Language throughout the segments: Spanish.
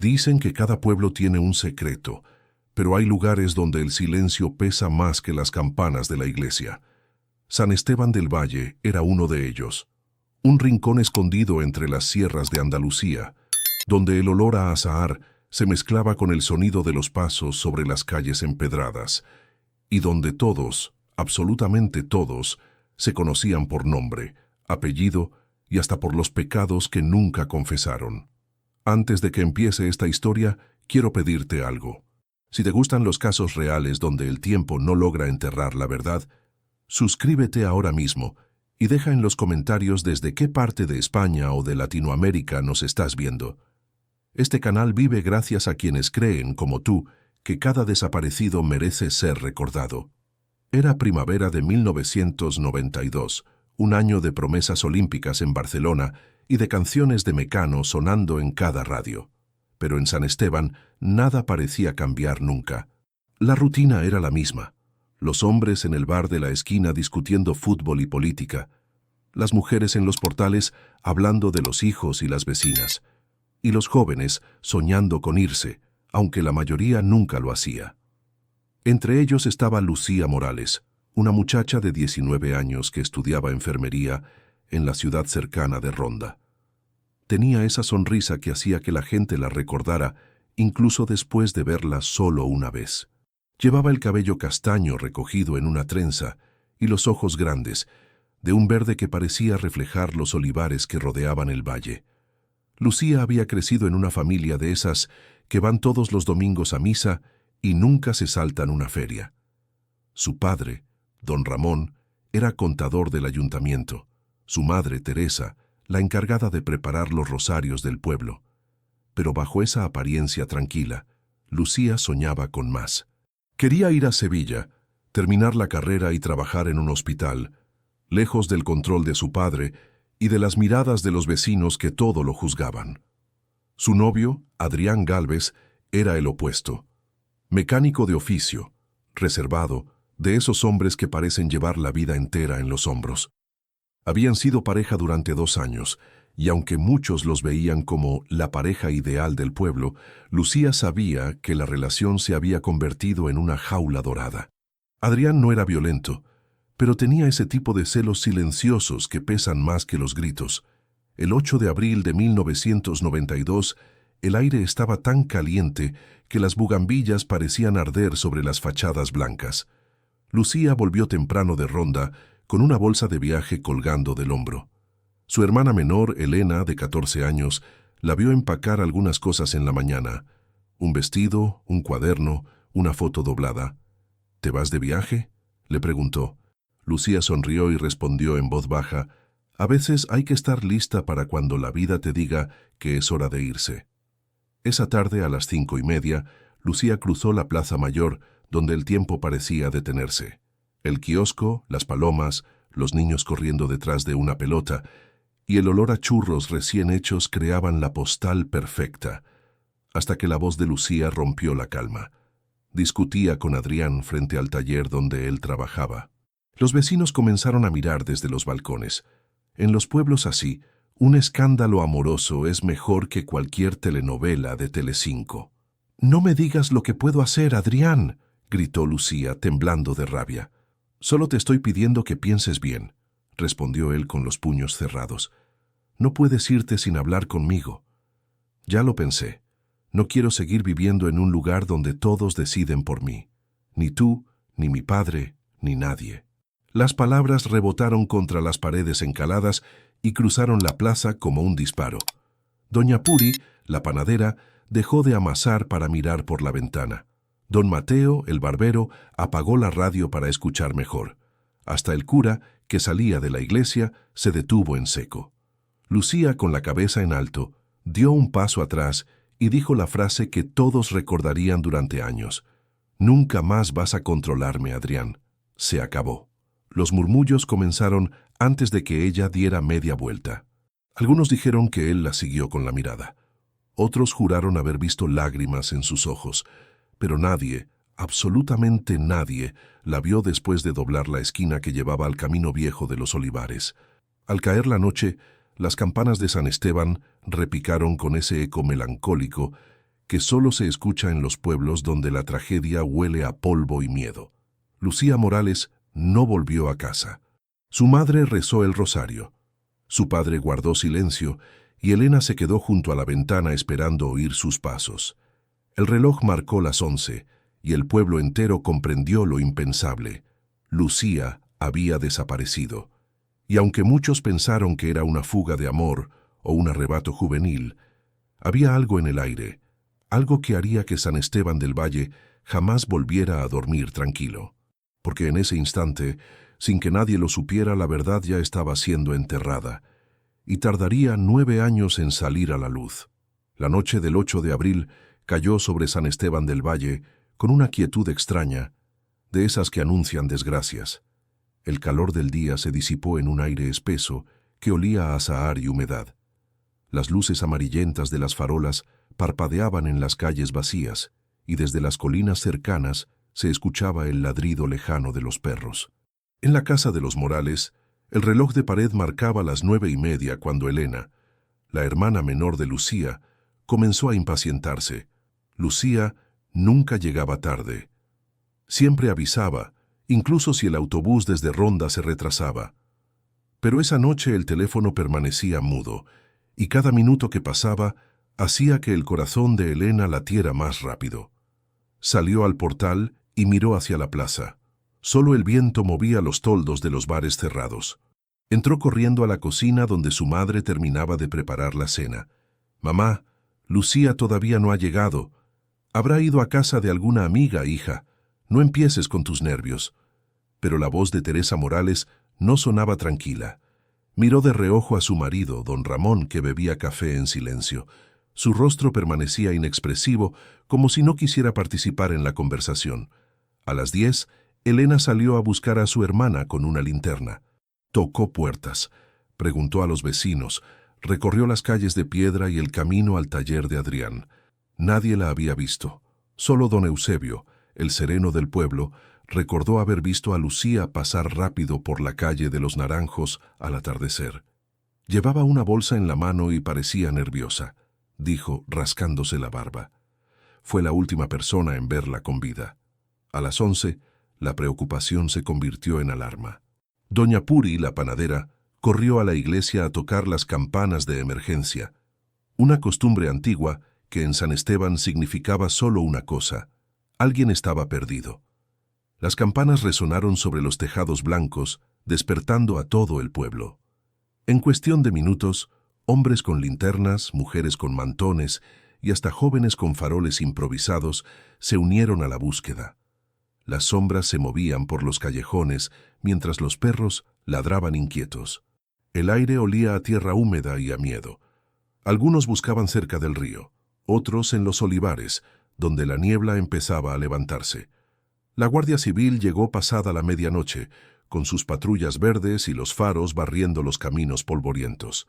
Dicen que cada pueblo tiene un secreto, pero hay lugares donde el silencio pesa más que las campanas de la iglesia. San Esteban del Valle era uno de ellos. Un rincón escondido entre las sierras de Andalucía, donde el olor a azahar se mezclaba con el sonido de los pasos sobre las calles empedradas, y donde todos, absolutamente todos, se conocían por nombre, apellido y hasta por los pecados que nunca confesaron. Antes de que empiece esta historia, quiero pedirte algo. Si te gustan los casos reales donde el tiempo no logra enterrar la verdad, suscríbete ahora mismo y deja en los comentarios desde qué parte de España o de Latinoamérica nos estás viendo. Este canal vive gracias a quienes creen, como tú, que cada desaparecido merece ser recordado. Era primavera de 1992, un año de promesas olímpicas en Barcelona y de canciones de Mecano sonando en cada radio. Pero en San Esteban nada parecía cambiar nunca. La rutina era la misma. Los hombres en el bar de la esquina discutiendo fútbol y política. Las mujeres en los portales hablando de los hijos y las vecinas. Y los jóvenes soñando con irse, aunque la mayoría nunca lo hacía. Entre ellos estaba Lucía Morales, una muchacha de 19 años que estudiaba enfermería en la ciudad cercana de Ronda. Tenía esa sonrisa que hacía que la gente la recordara, incluso después de verla solo una vez. Llevaba el cabello castaño recogido en una trenza y los ojos grandes, de un verde que parecía reflejar los olivares que rodeaban el valle. Lucía había crecido en una familia de esas que van todos los domingos a misa y nunca se saltan una feria. Su padre, don Ramón, era contador del ayuntamiento. Su madre, Teresa, la encargada de preparar los rosarios del pueblo. Pero bajo esa apariencia tranquila, Lucía soñaba con más. Quería ir a Sevilla, terminar la carrera y trabajar en un hospital, lejos del control de su padre y de las miradas de los vecinos que todo lo juzgaban. Su novio, Adrián Gálvez, era el opuesto. Mecánico de oficio, reservado, de esos hombres que parecen llevar la vida entera en los hombros. Habían sido pareja durante 2 años, y aunque muchos los veían como la pareja ideal del pueblo, Lucía sabía que la relación se había convertido en una jaula dorada. Adrián no era violento, pero tenía ese tipo de celos silenciosos que pesan más que los gritos. El 8 de abril de 1992, el aire estaba tan caliente que las bugambillas parecían arder sobre las fachadas blancas. Lucía volvió temprano de Ronda con una bolsa de viaje colgando del hombro. Su hermana menor, Elena, de 14 años, la vio empacar algunas cosas en la mañana. Un vestido, un cuaderno, una foto doblada. ¿Te vas de viaje?, le preguntó. Lucía sonrió y respondió en voz baja: «A veces hay que estar lista para cuando la vida te diga que es hora de irse». Esa tarde, a las 5:30, Lucía cruzó la Plaza Mayor, donde el tiempo parecía detenerse. El kiosco, las palomas, los niños corriendo detrás de una pelota y el olor a churros recién hechos creaban la postal perfecta, hasta que la voz de Lucía rompió la calma. Discutía con Adrián frente al taller donde él trabajaba. Los vecinos comenzaron a mirar desde los balcones. En los pueblos así, un escándalo amoroso es mejor que cualquier telenovela de Telecinco. «No me digas lo que puedo hacer, Adrián», gritó Lucía, temblando de rabia. «Solo te estoy pidiendo que pienses bien», respondió él con los puños cerrados. «No puedes irte sin hablar conmigo». «Ya lo pensé. No quiero seguir viviendo en un lugar donde todos deciden por mí. Ni tú, ni mi padre, ni nadie». Las palabras rebotaron contra las paredes encaladas y cruzaron la plaza como un disparo. Doña Puri, la panadera, dejó de amasar para mirar por la ventana. Don Mateo, el barbero, apagó la radio para escuchar mejor. Hasta el cura, que salía de la iglesia, se detuvo en seco. Lucía, con la cabeza en alto, dio un paso atrás y dijo la frase que todos recordarían durante años. «Nunca más vas a controlarme, Adrián. Se acabó». Los murmullos comenzaron antes de que ella diera media vuelta. Algunos dijeron que él la siguió con la mirada. Otros juraron haber visto lágrimas en sus ojos, pero nadie, absolutamente nadie, la vio después de doblar la esquina que llevaba al camino viejo de los olivares. Al caer la noche, las campanas de San Esteban repicaron con ese eco melancólico que solo se escucha en los pueblos donde la tragedia huele a polvo y miedo. Lucía Morales no volvió a casa. Su madre rezó el rosario. Su padre guardó silencio y Elena se quedó junto a la ventana esperando oír sus pasos. El reloj marcó las 11 y el pueblo entero comprendió lo impensable. Lucía había desaparecido. Y aunque muchos pensaron que era una fuga de amor o un arrebato juvenil, había algo en el aire, algo que haría que San Esteban del Valle jamás volviera a dormir tranquilo. Porque en ese instante, sin que nadie lo supiera, la verdad ya estaba siendo enterrada, y tardaría 9 años en salir a la luz. La noche del 8 de abril cayó sobre San Esteban del Valle con una quietud extraña, de esas que anuncian desgracias. El calor del día se disipó en un aire espeso que olía a azahar y humedad. Las luces amarillentas de las farolas parpadeaban en las calles vacías, y desde las colinas cercanas se escuchaba el ladrido lejano de los perros. En la casa de los Morales, el reloj de pared marcaba las 9:30 cuando Elena, la hermana menor de Lucía, comenzó a impacientarse. Lucía nunca llegaba tarde. Siempre avisaba, incluso si el autobús desde Ronda se retrasaba. Pero esa noche el teléfono permanecía mudo, y cada minuto que pasaba hacía que el corazón de Elena latiera más rápido. Salió al portal y miró hacia la plaza. Solo el viento movía los toldos de los bares cerrados. Entró corriendo a la cocina donde su madre terminaba de preparar la cena. «Mamá, Lucía todavía no ha llegado. Habrá ido a casa de alguna amiga, hija. No empieces con tus nervios». Pero la voz de Teresa Morales no sonaba tranquila. Miró de reojo a su marido, don Ramón, que bebía café en silencio. Su rostro permanecía inexpresivo, como si no quisiera participar en la conversación. A las 10, Elena salió a buscar a su hermana con una linterna. Tocó puertas, preguntó a los vecinos, recorrió las calles de piedra y el camino al taller de Adrián. Nadie la había visto. Solo don Eusebio, el sereno del pueblo, recordó haber visto a Lucía pasar rápido por la calle de los Naranjos al atardecer. Llevaba una bolsa en la mano y parecía nerviosa, dijo, rascándose la barba. Fue la última persona en verla con vida. A las 11, la preocupación se convirtió en alarma. Doña Puri, la panadera, corrió a la iglesia a tocar las campanas de emergencia, una costumbre antigua que en San Esteban significaba solo una cosa: alguien estaba perdido. Las campanas resonaron sobre los tejados blancos, despertando a todo el pueblo. En cuestión de minutos, hombres con linternas, mujeres con mantones y hasta jóvenes con faroles improvisados se unieron a la búsqueda. Las sombras se movían por los callejones mientras los perros ladraban inquietos. El aire olía a tierra húmeda y a miedo. Algunos buscaban cerca del río, otros en los olivares, donde la niebla empezaba a levantarse. La Guardia Civil llegó pasada la medianoche, con sus patrullas verdes y los faros barriendo los caminos polvorientos.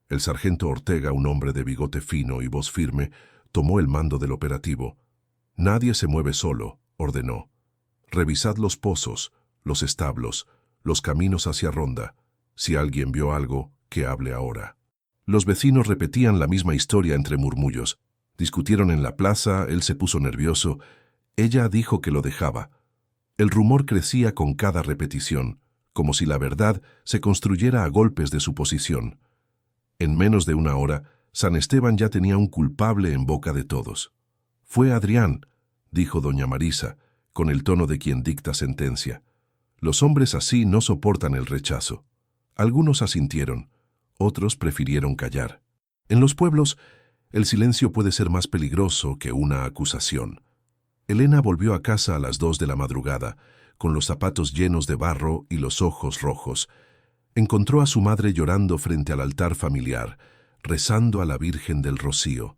El sargento Ortega, un hombre de bigote fino y voz firme, tomó el mando del operativo. «Nadie se mueve solo», ordenó. «Revisad los pozos, los establos, los caminos hacia Ronda. Si alguien vio algo, que hable ahora». Los vecinos repetían la misma historia entre murmullos. Discutieron en la plaza, él se puso nervioso. Ella dijo que lo dejaba. El rumor crecía con cada repetición, como si la verdad se construyera a golpes de suposición. En menos de una hora, San Esteban ya tenía un culpable en boca de todos. «Fue Adrián», dijo doña Marisa, con el tono de quien dicta sentencia. Los hombres así no soportan el rechazo. Algunos asintieron, otros prefirieron callar. En los pueblos, el silencio puede ser más peligroso que una acusación. Elena volvió a casa a las 2 de la madrugada, con los zapatos llenos de barro y los ojos rojos. Encontró a su madre llorando frente al altar familiar, rezando a la Virgen del Rocío.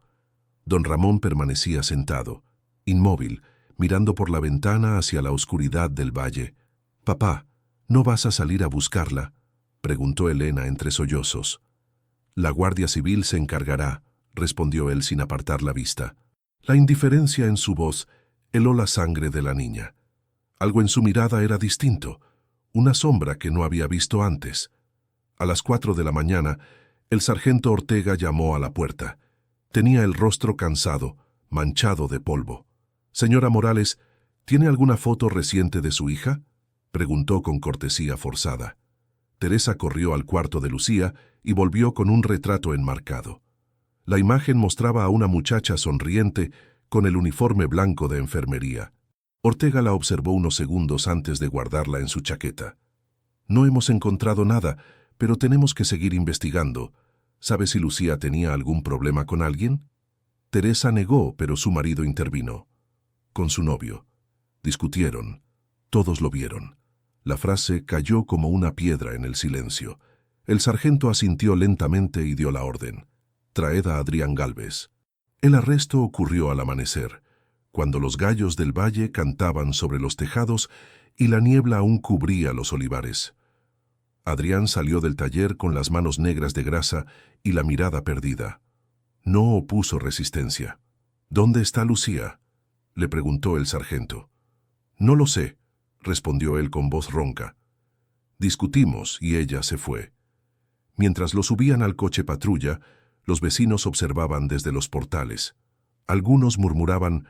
Don Ramón permanecía sentado, inmóvil, mirando por la ventana hacia la oscuridad del valle. «Papá, ¿no vas a salir a buscarla?», preguntó Elena entre sollozos. «La Guardia Civil se encargará», respondió él sin apartar la vista. La indiferencia en su voz heló la sangre de la niña. Algo en su mirada era distinto, una sombra que no había visto antes. A las 4 de la mañana, el sargento Ortega llamó a la puerta. Tenía el rostro cansado, manchado de polvo. «Señora Morales, ¿tiene alguna foto reciente de su hija?», preguntó con cortesía forzada. Teresa corrió al cuarto de Lucía y volvió con un retrato enmarcado. La imagen mostraba a una muchacha sonriente con el uniforme blanco de enfermería. Ortega la observó unos segundos antes de guardarla en su chaqueta. «No hemos encontrado nada, pero tenemos que seguir investigando. ¿Sabe si Lucía tenía algún problema con alguien?». Teresa negó, pero su marido intervino. «Con su novio. Discutieron. Todos lo vieron». La frase cayó como una piedra en el silencio. El sargento asintió lentamente y dio la orden: «Traed a Adrián Gálvez». El arresto ocurrió al amanecer, cuando los gallos del valle cantaban sobre los tejados y la niebla aún cubría los olivares. Adrián salió del taller con las manos negras de grasa y la mirada perdida. No opuso resistencia. «¿Dónde está Lucía?», le preguntó el sargento. «No lo sé», respondió él con voz ronca. Discutimos y ella se fue. Mientras lo subían al coche patrulla, los vecinos observaban desde los portales. Algunos murmuraban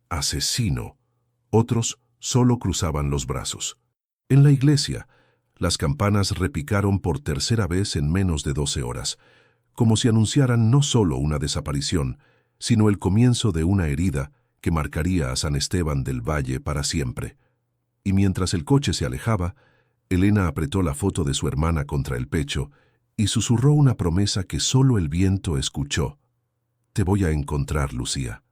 «asesino», otros solo cruzaban los brazos. En la iglesia, las campanas repicaron por tercera vez en menos de 12 horas, como si anunciaran no solo una desaparición, sino el comienzo de una herida que marcaría a San Esteban del Valle para siempre. Y mientras el coche se alejaba, Elena apretó la foto de su hermana contra el pecho y susurró una promesa que solo el viento escuchó: «Te voy a encontrar, Lucía,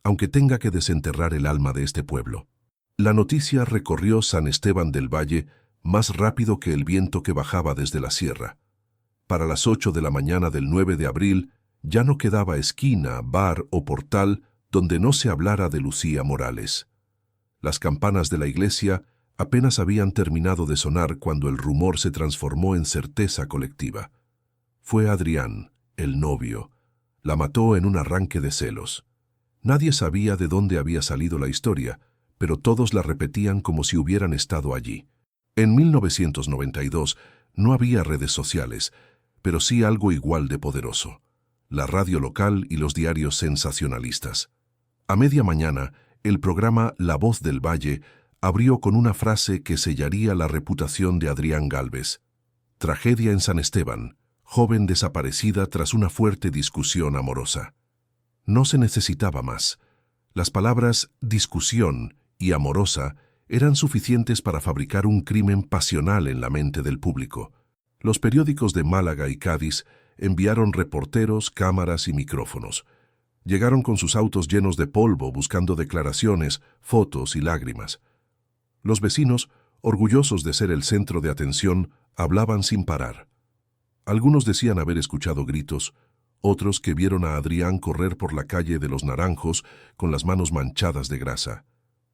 aunque tenga que desenterrar el alma de este pueblo». La noticia recorrió San Esteban del Valle más rápido que el viento que bajaba desde la sierra. Para las 8 de la mañana del 9 de abril, ya no quedaba esquina, bar o portal donde no se hablara de Lucía Morales. Las campanas de la iglesia apenas habían terminado de sonar cuando el rumor se transformó en certeza colectiva. Fue Adrián, el novio. La mató en un arranque de celos. Nadie sabía de dónde había salido la historia, pero todos la repetían como si hubieran estado allí. En 1992 no había redes sociales, pero sí algo igual de poderoso: la radio local y los diarios sensacionalistas. A media mañana, el programa La Voz del Valle abrió con una frase que sellaría la reputación de Adrián Gálvez: «Tragedia en San Esteban, joven desaparecida tras una fuerte discusión amorosa». No se necesitaba más. Las palabras «discusión» y «amorosa» eran suficientes para fabricar un crimen pasional en la mente del público. Los periódicos de Málaga y Cádiz enviaron reporteros, cámaras y micrófonos. Llegaron con sus autos llenos de polvo buscando declaraciones, fotos y lágrimas. Los vecinos, orgullosos de ser el centro de atención, hablaban sin parar. Algunos decían haber escuchado gritos, otros que vieron a Adrián correr por la calle de los Naranjos con las manos manchadas de grasa.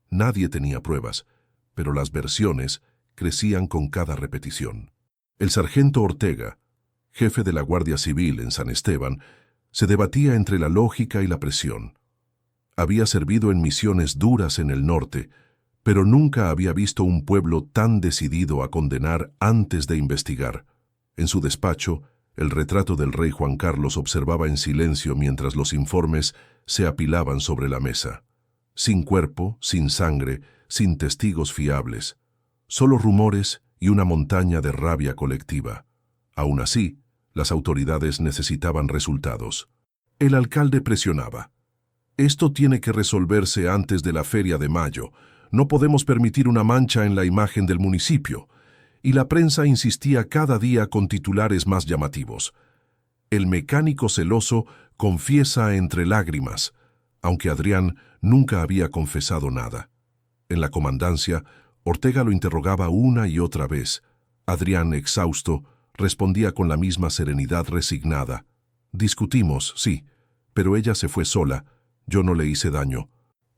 Nadie tenía pruebas, pero las versiones crecían con cada repetición. El sargento Ortega, jefe de la Guardia Civil en San Esteban, se debatía entre la lógica y la presión. Había servido en misiones duras en el norte, pero nunca había visto un pueblo tan decidido a condenar antes de investigar. En su despacho, el retrato del rey Juan Carlos observaba en silencio mientras los informes se apilaban sobre la mesa. Sin cuerpo, sin sangre, sin testigos fiables. Solo rumores y una montaña de rabia colectiva. Aún así, las autoridades necesitaban resultados. El alcalde presionaba: «Esto tiene que resolverse antes de la Feria de Mayo. No podemos permitir una mancha en la imagen del municipio». Y la prensa insistía cada día con titulares más llamativos: «El mecánico celoso confiesa entre lágrimas», aunque Adrián nunca había confesado nada. En la comandancia, Ortega lo interrogaba una y otra vez. Adrián, exhausto, respondía con la misma serenidad resignada: «Discutimos, sí, pero ella se fue sola. Yo no le hice daño».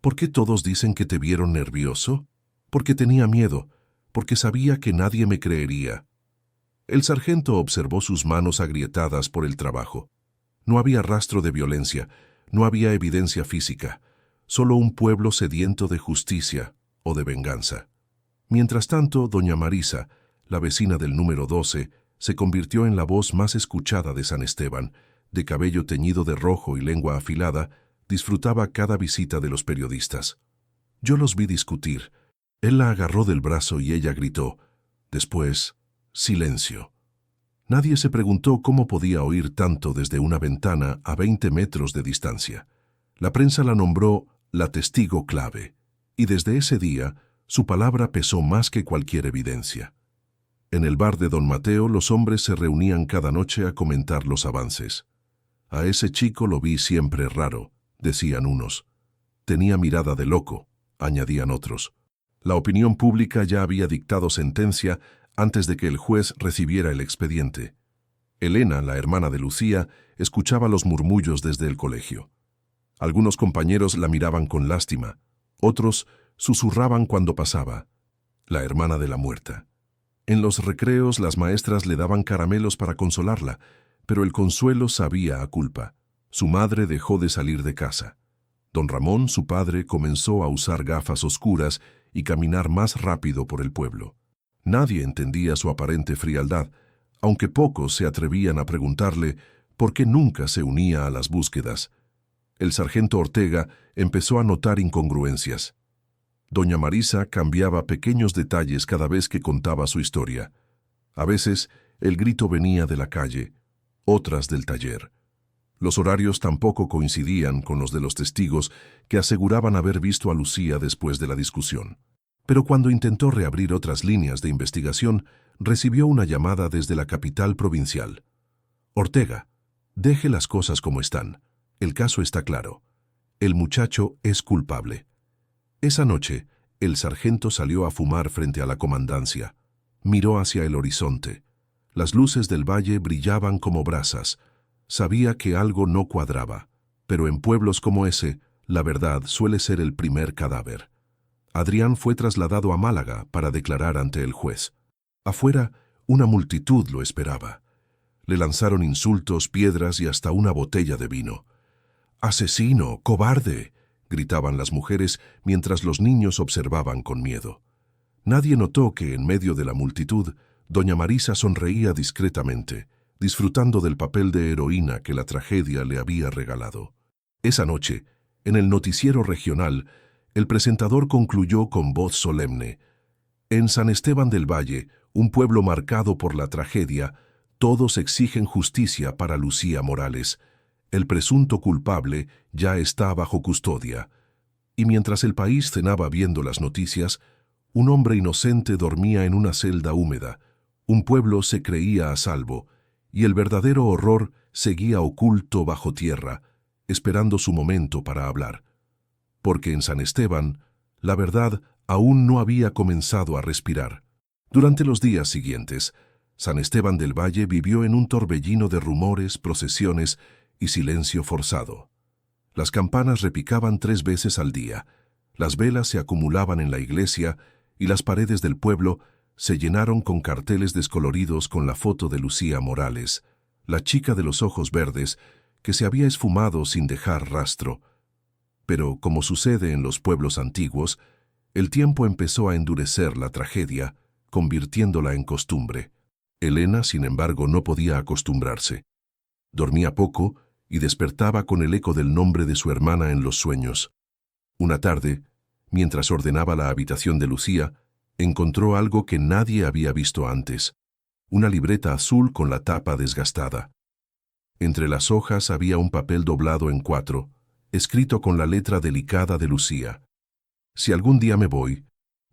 «¿Por qué todos dicen que te vieron nervioso?». «Porque tenía miedo, porque sabía que nadie me creería». El sargento observó sus manos agrietadas por el trabajo. No había rastro de violencia, no había evidencia física, solo un pueblo sediento de justicia o de venganza. Mientras tanto, doña Marisa, la vecina del número 12, se convirtió en la voz más escuchada de San Esteban, de cabello teñido de rojo y lengua afilada, Disfrutaba cada visita de los periodistas. Yo los vi discutir. Él la agarró del brazo y ella gritó. Después, silencio. Nadie se preguntó cómo podía oír tanto desde una ventana a 20 metros de distancia. La prensa la nombró la testigo clave, y desde ese día su palabra pesó más que cualquier evidencia. En el bar de Don Mateo los hombres se reunían cada noche a comentar los avances. A ese chico lo vi siempre raro, decían unos. Tenía mirada de loco, añadían otros. La opinión pública ya había dictado sentencia antes de que el juez recibiera el expediente. Elena, la hermana de Lucía, escuchaba los murmullos desde el colegio. Algunos compañeros la miraban con lástima, otros susurraban cuando pasaba. La hermana de la muerta. En los recreos las maestras le daban caramelos para consolarla, pero el consuelo sabía a culpa. Su madre dejó de salir de casa. Don Ramón, su padre, comenzó a usar gafas oscuras y caminar más rápido por el pueblo. Nadie entendía su aparente frialdad, aunque pocos se atrevían a preguntarle por qué nunca se unía a las búsquedas. El sargento Ortega empezó a notar incongruencias. Doña Marisa cambiaba pequeños detalles cada vez que contaba su historia. A veces el grito venía de la calle, otras del taller. Los horarios tampoco coincidían con los de los testigos que aseguraban haber visto a Lucía después de la discusión. Pero cuando intentó reabrir otras líneas de investigación, recibió una llamada desde la capital provincial. Ortega, deje las cosas como están. El caso está claro. El muchacho es culpable. Esa noche, el sargento salió a fumar frente a la comandancia. Miró hacia el horizonte. Las luces del valle brillaban como brasas. Sabía que algo no cuadraba, pero en pueblos como ese, la verdad suele ser el primer cadáver. Adrián fue trasladado a Málaga para declarar ante el juez. Afuera, una multitud lo esperaba. Le lanzaron insultos, piedras y hasta una botella de vino. «¡Asesino! ¡Cobarde!», gritaban las mujeres mientras los niños observaban con miedo. Nadie notó que, en medio de la multitud, doña Marisa sonreía discretamente, disfrutando del papel de heroína que la tragedia le había regalado. Esa noche, en el noticiero regional, el presentador concluyó con voz solemne: «En San Esteban del Valle, un pueblo marcado por la tragedia, todos exigen justicia para Lucía Morales. El presunto culpable ya está bajo custodia». Y mientras el país cenaba viendo las noticias, un hombre inocente dormía en una celda húmeda, un pueblo se creía a salvo, y el verdadero horror seguía oculto bajo tierra, esperando su momento para hablar. Porque en San Esteban, la verdad aún no había comenzado a respirar. Durante los días siguientes, San Esteban del Valle vivió en un torbellino de rumores, procesiones y silencio forzado. Las campanas repicaban 3 veces al día, las velas se acumulaban en la iglesia y las paredes del pueblo se llenaron con carteles descoloridos con la foto de Lucía Morales, la chica de los ojos verdes que se había esfumado sin dejar rastro. Pero, como sucede en los pueblos antiguos, el tiempo empezó a endurecer la tragedia, convirtiéndola en costumbre. Elena, sin embargo, no podía acostumbrarse. Dormía poco y despertaba con el eco del nombre de su hermana en los sueños. Una tarde, mientras ordenaba la habitación de Lucía, encontró algo que nadie había visto antes: una libreta azul con la tapa desgastada. Entre las hojas había un papel doblado en 4, escrito con la letra delicada de Lucía: «Si algún día me voy,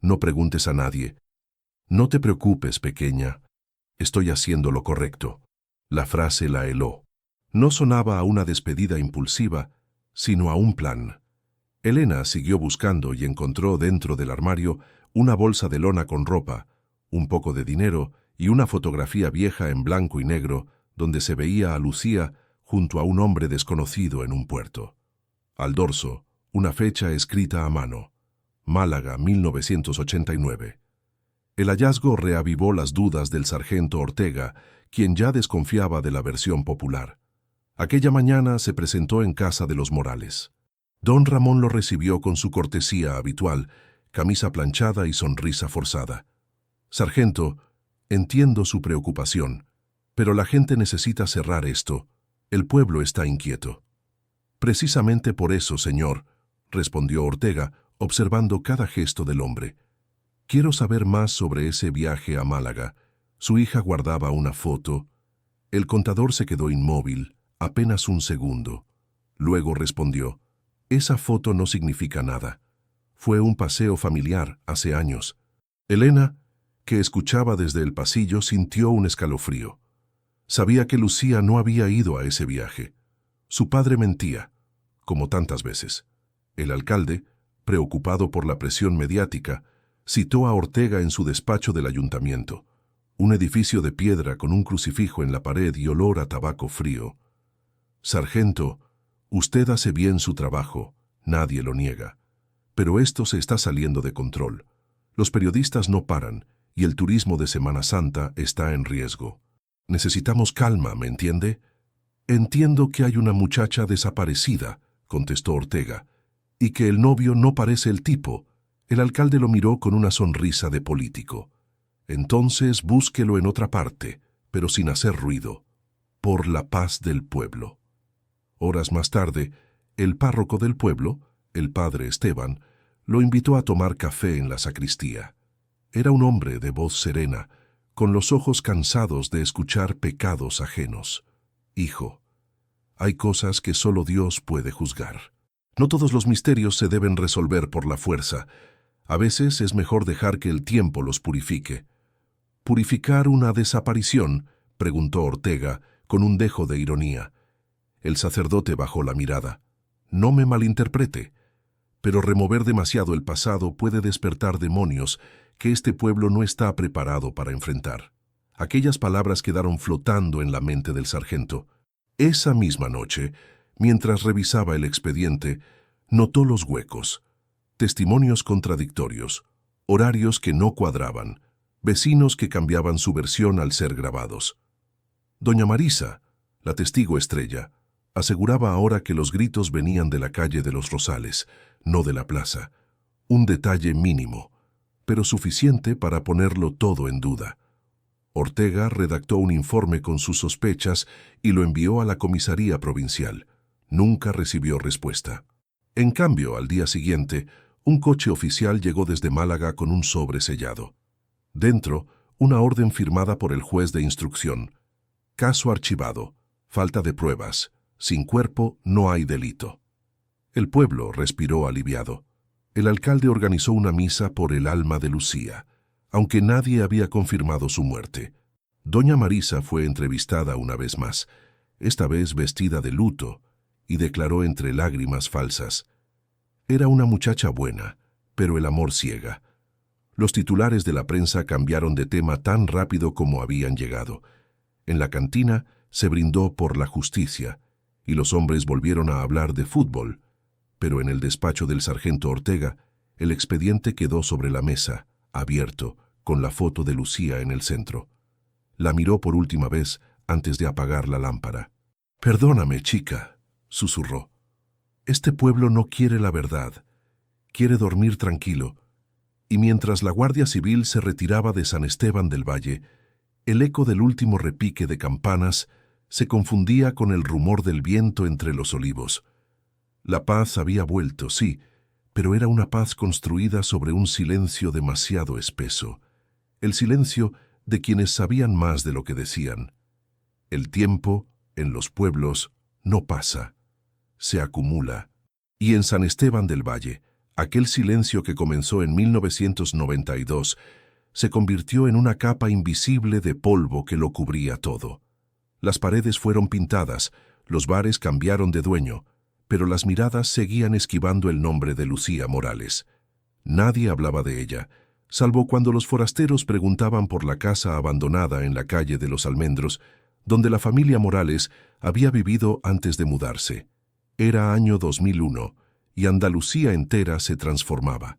no preguntes a nadie. No te preocupes, pequeña. Estoy haciendo lo correcto». La frase la heló. No sonaba a una despedida impulsiva, sino a un plan. Elena siguió buscando y encontró dentro del armario una bolsa de lona con ropa, un poco de dinero y una fotografía vieja en blanco y negro donde se veía a Lucía junto a un hombre desconocido en un puerto. Al dorso, una fecha escrita a mano: Málaga, 1989. El hallazgo reavivó las dudas del sargento Ortega, quien ya desconfiaba de la versión popular. Aquella mañana se presentó en casa de los Morales. Don Ramón lo recibió con su cortesía habitual, camisa planchada y sonrisa forzada. «Sargento, entiendo su preocupación, pero la gente necesita cerrar esto. El pueblo está inquieto». Precisamente por eso, señor, respondió Ortega, observando cada gesto del hombre. Quiero saber más sobre ese viaje a Málaga. Su hija guardaba una foto. El contador se quedó inmóvil, apenas un segundo. Luego respondió, esa foto no significa nada. Fue un paseo familiar hace años. Elena, que escuchaba desde el pasillo, sintió un escalofrío. Sabía que Lucía no había ido a ese viaje. Su padre mentía, como tantas veces. El alcalde, preocupado por la presión mediática, citó a Ortega en su despacho del ayuntamiento, un edificio de piedra con un crucifijo en la pared y olor a tabaco frío. Sargento, usted hace bien su trabajo, nadie lo niega. Pero esto se está saliendo de control. Los periodistas no paran y el turismo de Semana Santa está en riesgo. Necesitamos calma, ¿me entiende? Entiendo que hay una muchacha desaparecida, contestó Ortega, y que el novio no parece el tipo. El alcalde lo miró con una sonrisa de político. Entonces búsquelo en otra parte, pero sin hacer ruido, por la paz del pueblo. Horas más tarde, el párroco del pueblo, el padre Esteban, lo invitó a tomar café en la sacristía. Era un hombre de voz serena, con los ojos cansados de escuchar pecados ajenos. Hijo, hay cosas que solo Dios puede juzgar. No todos los misterios se deben resolver por la fuerza. A veces es mejor dejar que el tiempo los purifique. ¿Purificar una desaparición?, preguntó Ortega, con un dejo de ironía. El sacerdote bajó la mirada. No me malinterprete, pero remover demasiado el pasado puede despertar demonios que este pueblo no está preparado para enfrentar. Aquellas palabras quedaron flotando en la mente del sargento. Esa misma noche, mientras revisaba el expediente, notó los huecos, testimonios contradictorios, horarios que no cuadraban, vecinos que cambiaban su versión al ser grabados. Doña Marisa, la testigo estrella, aseguraba ahora que los gritos venían de la calle de los Rosales, no de la plaza. Un detalle mínimo, pero suficiente para ponerlo todo en duda. Ortega redactó un informe con sus sospechas y lo envió a la comisaría provincial. Nunca recibió respuesta. En cambio, al día siguiente, un coche oficial llegó desde Málaga con un sobre sellado. Dentro, una orden firmada por el juez de instrucción. Caso archivado. Falta de pruebas. Sin cuerpo no hay delito. El pueblo respiró aliviado. El alcalde organizó una misa por el alma de Lucía, aunque nadie había confirmado su muerte. Doña Marisa fue entrevistada una vez más, esta vez vestida de luto, y declaró entre lágrimas falsas. Era una muchacha buena, pero el amor ciega. Los titulares de la prensa cambiaron de tema tan rápido como habían llegado. En la cantina se brindó por la justicia, y los hombres volvieron a hablar de fútbol. Pero en el despacho del sargento Ortega, el expediente quedó sobre la mesa, abierto, con la foto de Lucía en el centro. La miró por última vez antes de apagar la lámpara. «Perdóname, chica», susurró. «Este pueblo no quiere la verdad. Quiere dormir tranquilo». Y mientras la Guardia Civil se retiraba de San Esteban del Valle, el eco del último repique de campanas se confundía con el rumor del viento entre los olivos. La paz había vuelto, sí, pero era una paz construida sobre un silencio demasiado espeso. El silencio de quienes sabían más de lo que decían. El tiempo, en los pueblos, no pasa, se acumula. Y en San Esteban del Valle, aquel silencio que comenzó en 1992 se convirtió en una capa invisible de polvo que lo cubría todo. Las paredes fueron pintadas, los bares cambiaron de dueño, pero las miradas seguían esquivando el nombre de Lucía Morales. Nadie hablaba de ella, salvo cuando los forasteros preguntaban por la casa abandonada en la calle de los Almendros, donde la familia Morales había vivido antes de mudarse. Era año 2001, y Andalucía entera se transformaba.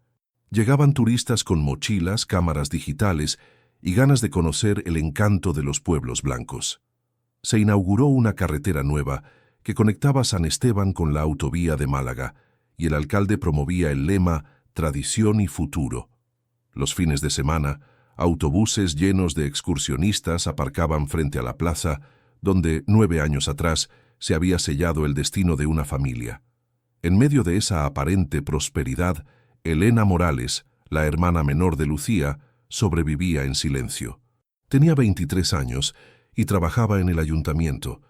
Llegaban turistas con mochilas, cámaras digitales y ganas de conocer el encanto de los pueblos blancos. Se inauguró una carretera nueva que conectaba San Esteban con la autovía de Málaga, y el alcalde promovía el lema «Tradición y futuro». Los fines de semana, autobuses llenos de excursionistas aparcaban frente a la plaza, donde, 9 años atrás, se había sellado el destino de una familia. En medio de esa aparente prosperidad, Elena Morales, la hermana menor de Lucía, sobrevivía en silencio. Tenía 23 años y trabajaba en el ayuntamiento,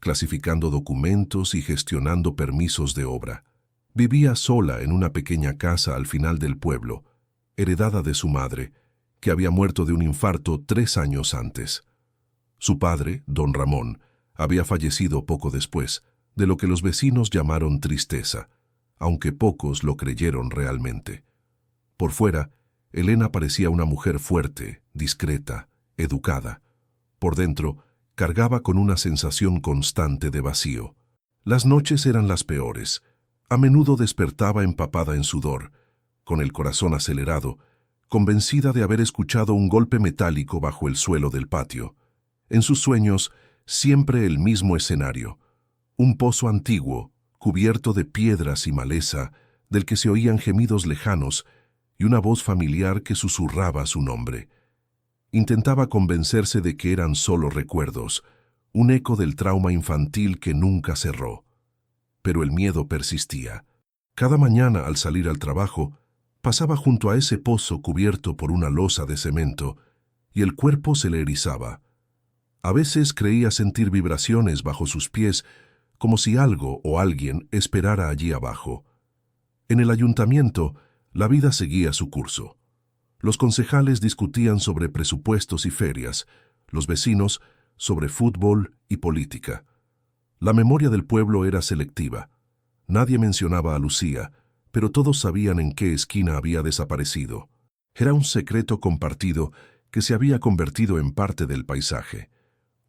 clasificando documentos y gestionando permisos de obra. Vivía sola en una pequeña casa al final del pueblo, heredada de su madre, que había muerto de un infarto 3 años antes. Su padre, don Ramón, había fallecido poco después, de lo que los vecinos llamaron tristeza, aunque pocos lo creyeron realmente. Por fuera, Elena parecía una mujer fuerte, discreta, educada. Por dentro, cargaba con una sensación constante de vacío. Las noches eran las peores. A menudo despertaba empapada en sudor, con el corazón acelerado, convencida de haber escuchado un golpe metálico bajo el suelo del patio. En sus sueños, siempre el mismo escenario. Un pozo antiguo, cubierto de piedras y maleza, del que se oían gemidos lejanos, y una voz familiar que susurraba su nombre. Intentaba convencerse de que eran solo recuerdos, un eco del trauma infantil que nunca cerró. Pero el miedo persistía. Cada mañana, al salir al trabajo, pasaba junto a ese pozo cubierto por una losa de cemento, y el cuerpo se le erizaba. A veces creía sentir vibraciones bajo sus pies, como si algo o alguien esperara allí abajo. En el ayuntamiento, la vida seguía su curso. Los concejales discutían sobre presupuestos y ferias, los vecinos sobre fútbol y política. La memoria del pueblo era selectiva. Nadie mencionaba a Lucía, pero todos sabían en qué esquina había desaparecido. Era un secreto compartido que se había convertido en parte del paisaje.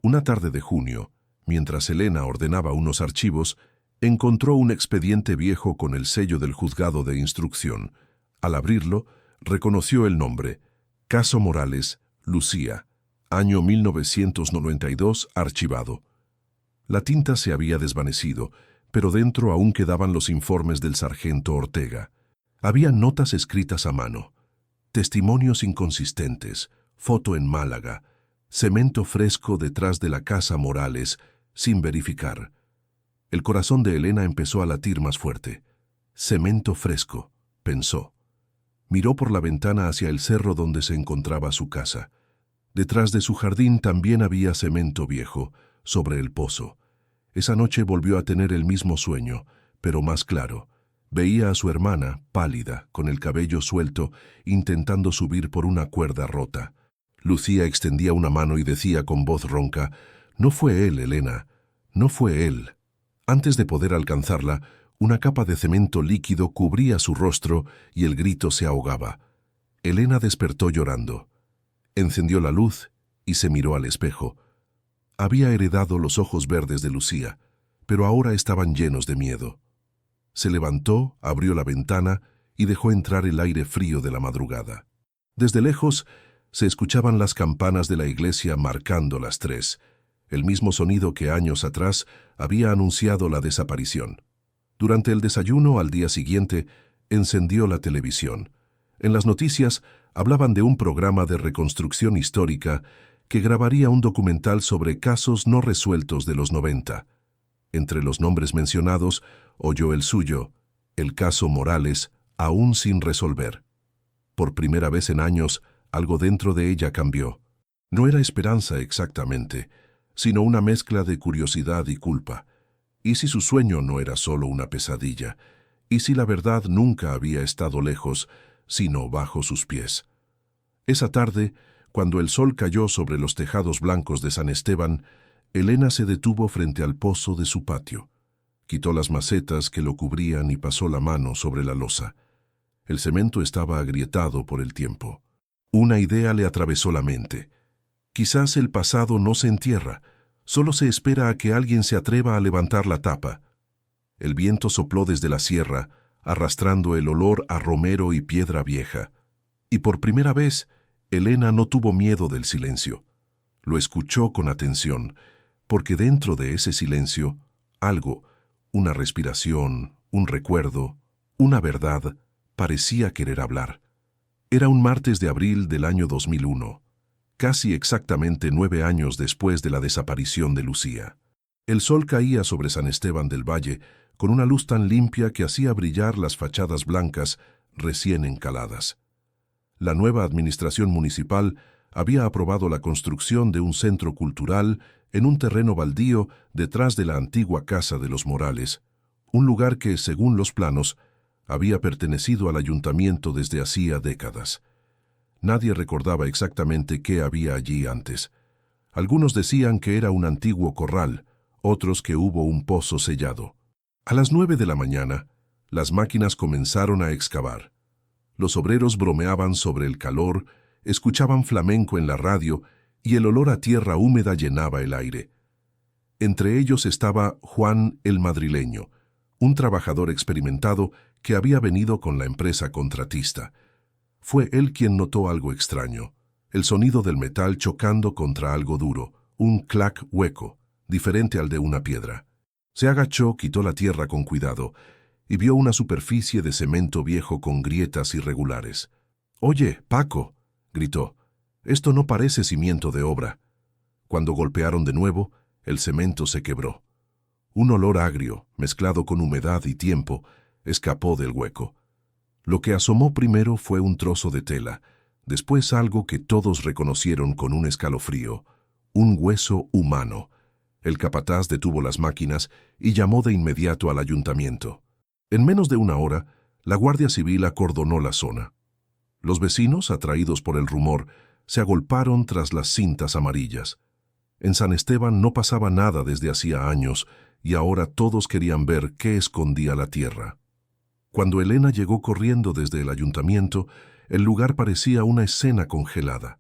Una tarde de junio, mientras Elena ordenaba unos archivos, encontró un expediente viejo con el sello del juzgado de instrucción. Al abrirlo, reconoció el nombre: Caso Morales, Lucía, año 1992, archivado. La tinta se había desvanecido, pero dentro aún quedaban los informes del sargento Ortega. Había notas escritas a mano, testimonios inconsistentes, foto en Málaga, cemento fresco detrás de la casa Morales, sin verificar. El corazón de Elena empezó a latir más fuerte. Cemento fresco, pensó. Miró por la ventana hacia el cerro donde se encontraba su casa. Detrás de su jardín también había cemento viejo, sobre el pozo. Esa noche volvió a tener el mismo sueño, pero más claro. Veía a su hermana, pálida, con el cabello suelto, intentando subir por una cuerda rota. Lucía extendía una mano y decía con voz ronca: «No fue él, Elena, no fue él». Antes de poder alcanzarla, una capa de cemento líquido cubría su rostro y el grito se ahogaba. Elena despertó llorando. Encendió la luz y se miró al espejo. Había heredado los ojos verdes de Lucía, pero ahora estaban llenos de miedo. Se levantó, abrió la ventana y dejó entrar el aire frío de la madrugada. Desde lejos se escuchaban las campanas de la iglesia marcando las 3, el mismo sonido que años atrás había anunciado la desaparición. Durante el desayuno al día siguiente, encendió la televisión. En las noticias hablaban de un programa de reconstrucción histórica que grabaría un documental sobre casos no resueltos de los 90. Entre los nombres mencionados, oyó el suyo, el caso Morales, aún sin resolver. Por primera vez en años, algo dentro de ella cambió. No era esperanza exactamente, sino una mezcla de curiosidad y culpa. ¿Y si su sueño no era solo una pesadilla? ¿Y si la verdad nunca había estado lejos, sino bajo sus pies? Esa tarde, cuando el sol cayó sobre los tejados blancos de San Esteban, Elena se detuvo frente al pozo de su patio. Quitó las macetas que lo cubrían y pasó la mano sobre la losa. El cemento estaba agrietado por el tiempo. Una idea le atravesó la mente. Quizás el pasado no se entierra, solo se espera a que alguien se atreva a levantar la tapa. El viento sopló desde la sierra, arrastrando el olor a romero y piedra vieja. Y por primera vez, Elena no tuvo miedo del silencio. Lo escuchó con atención, porque dentro de ese silencio, algo, una respiración, un recuerdo, una verdad, parecía querer hablar. Era un martes de abril del año 2001, casi exactamente 9 años después de la desaparición de Lucía. El sol caía sobre San Esteban del Valle con una luz tan limpia que hacía brillar las fachadas blancas recién encaladas. La nueva administración municipal había aprobado la construcción de un centro cultural en un terreno baldío detrás de la antigua Casa de los Morales, un lugar que, según los planos, había pertenecido al ayuntamiento desde hacía décadas. Nadie recordaba exactamente qué había allí antes. Algunos decían que era un antiguo corral, otros que hubo un pozo sellado. A las 9 de la mañana, las máquinas comenzaron a excavar. Los obreros bromeaban sobre el calor, escuchaban flamenco en la radio y el olor a tierra húmeda llenaba el aire. Entre ellos estaba Juan el Madrileño, un trabajador experimentado que había venido con la empresa contratista. Fue él quien notó algo extraño, el sonido del metal chocando contra algo duro, un clac hueco, diferente al de una piedra. Se agachó, quitó la tierra con cuidado y vio una superficie de cemento viejo con grietas irregulares. «Oye, Paco», gritó, «esto no parece cimiento de obra». Cuando golpearon de nuevo, el cemento se quebró. Un olor agrio, mezclado con humedad y tiempo, escapó del hueco. Lo que asomó primero fue un trozo de tela, después algo que todos reconocieron con un escalofrío, un hueso humano. El capataz detuvo las máquinas y llamó de inmediato al ayuntamiento. En menos de una hora, la Guardia Civil acordonó la zona. Los vecinos, atraídos por el rumor, se agolparon tras las cintas amarillas. En San Esteban no pasaba nada desde hacía años y ahora todos querían ver qué escondía la tierra. Cuando Elena llegó corriendo desde el ayuntamiento, el lugar parecía una escena congelada.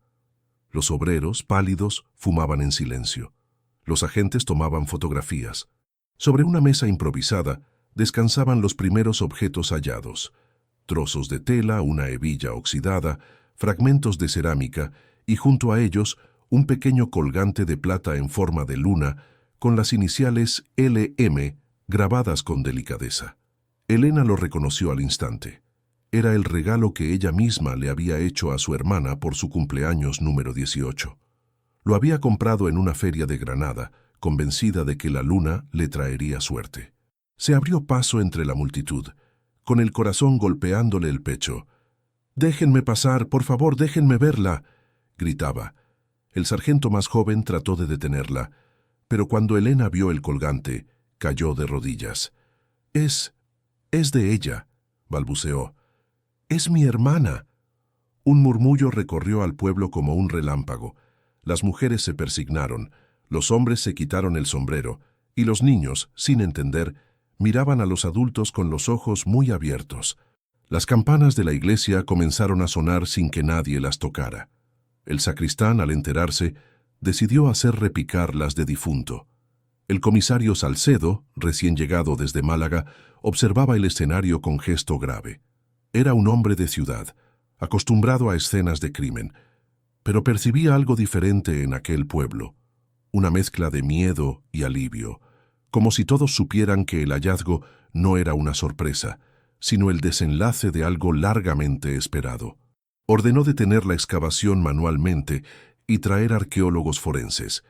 Los obreros, pálidos, fumaban en silencio. Los agentes tomaban fotografías. Sobre una mesa improvisada descansaban los primeros objetos hallados: trozos de tela, una hebilla oxidada, fragmentos de cerámica y junto a ellos un pequeño colgante de plata en forma de luna con las iniciales LM grabadas con delicadeza. Elena lo reconoció al instante. Era el regalo que ella misma le había hecho a su hermana por su cumpleaños número 18. Lo había comprado en una feria de Granada, convencida de que la luna le traería suerte. Se abrió paso entre la multitud, con el corazón golpeándole el pecho. «Déjenme pasar, por favor, déjenme verla», gritaba. El sargento más joven trató de detenerla, pero cuando Elena vio el colgante, cayó de rodillas. Es de ella», balbuceó. «Es mi hermana». Un murmullo recorrió al pueblo como un relámpago. Las mujeres se persignaron, los hombres se quitaron el sombrero, y los niños, sin entender, miraban a los adultos con los ojos muy abiertos. Las campanas de la iglesia comenzaron a sonar sin que nadie las tocara. El sacristán, al enterarse, decidió hacer repicar las de difunto. El comisario Salcedo, recién llegado desde Málaga, observaba el escenario con gesto grave. Era un hombre de ciudad, acostumbrado a escenas de crimen, pero percibía algo diferente en aquel pueblo, una mezcla de miedo y alivio, como si todos supieran que el hallazgo no era una sorpresa, sino el desenlace de algo largamente esperado. Ordenó detener la excavación manualmente y traer arqueólogos forenses.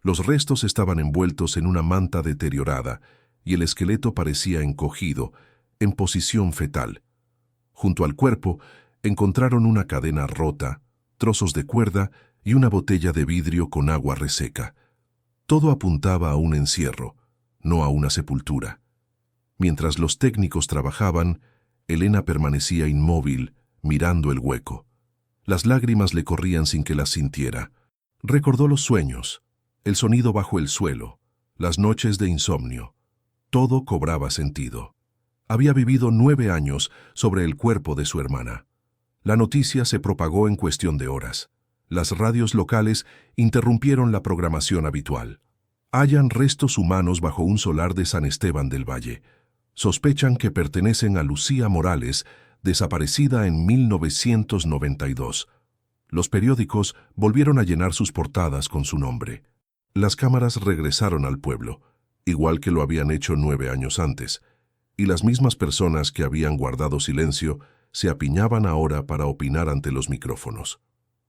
Los restos estaban envueltos en una manta deteriorada y el esqueleto parecía encogido, en posición fetal. Junto al cuerpo encontraron una cadena rota, trozos de cuerda y una botella de vidrio con agua reseca. Todo apuntaba a un encierro, no a una sepultura. Mientras los técnicos trabajaban, Elena permanecía inmóvil, mirando el hueco. Las lágrimas le corrían sin que las sintiera. Recordó los sueños, el sonido bajo el suelo, las noches de insomnio. Todo cobraba sentido. Había vivido 9 años sobre el cuerpo de su hermana. La noticia se propagó en cuestión de horas. Las radios locales interrumpieron la programación habitual. Hallan restos humanos bajo un solar de San Esteban del Valle. Sospechan que pertenecen a Lucía Morales, desaparecida en 1992. Los periódicos volvieron a llenar sus portadas con su nombre. Las cámaras regresaron al pueblo, igual que lo habían hecho 9 años antes, y las mismas personas que habían guardado silencio se apiñaban ahora para opinar ante los micrófonos.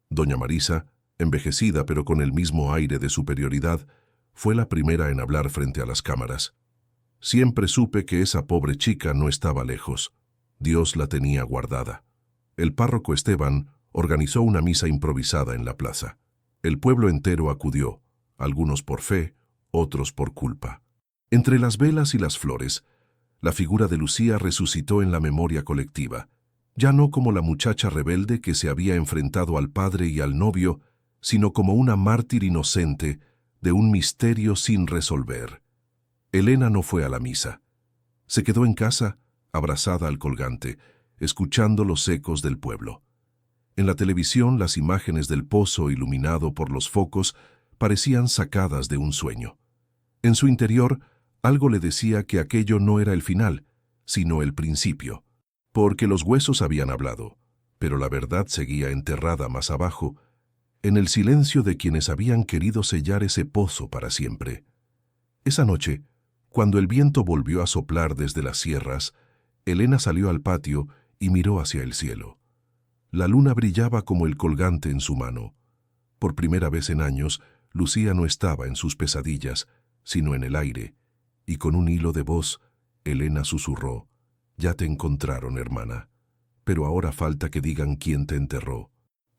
Doña Marisa, envejecida pero con el mismo aire de superioridad, Fue la primera en hablar frente a las cámaras. Siempre supe que esa pobre chica no estaba lejos. Dios la tenía guardada. El párroco Esteban organizó una misa improvisada en la plaza. El pueblo entero acudió, algunos por fe, otros por culpa. Entre las velas y las flores, la figura de Lucía resucitó en la memoria colectiva, ya no como la muchacha rebelde que se había enfrentado al padre y al novio, sino como una mártir inocente de un misterio sin resolver. Elena no fue a la misa. Se quedó en casa, abrazada al colgante, escuchando los ecos del pueblo. En la televisión, las imágenes del pozo iluminado por los focos parecían sacadas de un sueño. En su interior, algo le decía que aquello no era el final, sino el principio, porque los huesos habían hablado, pero la verdad seguía enterrada más abajo, en el silencio de quienes habían querido sellar ese pozo para siempre. Esa noche, cuando el viento volvió a soplar desde las sierras, Elena salió al patio y miró hacia el cielo. La luna brillaba como el colgante en su mano. Por primera vez en años, Lucía no estaba en sus pesadillas, sino en el aire, y con un hilo de voz, Elena susurró: «Ya te encontraron, hermana, pero ahora falta que digan quién te enterró».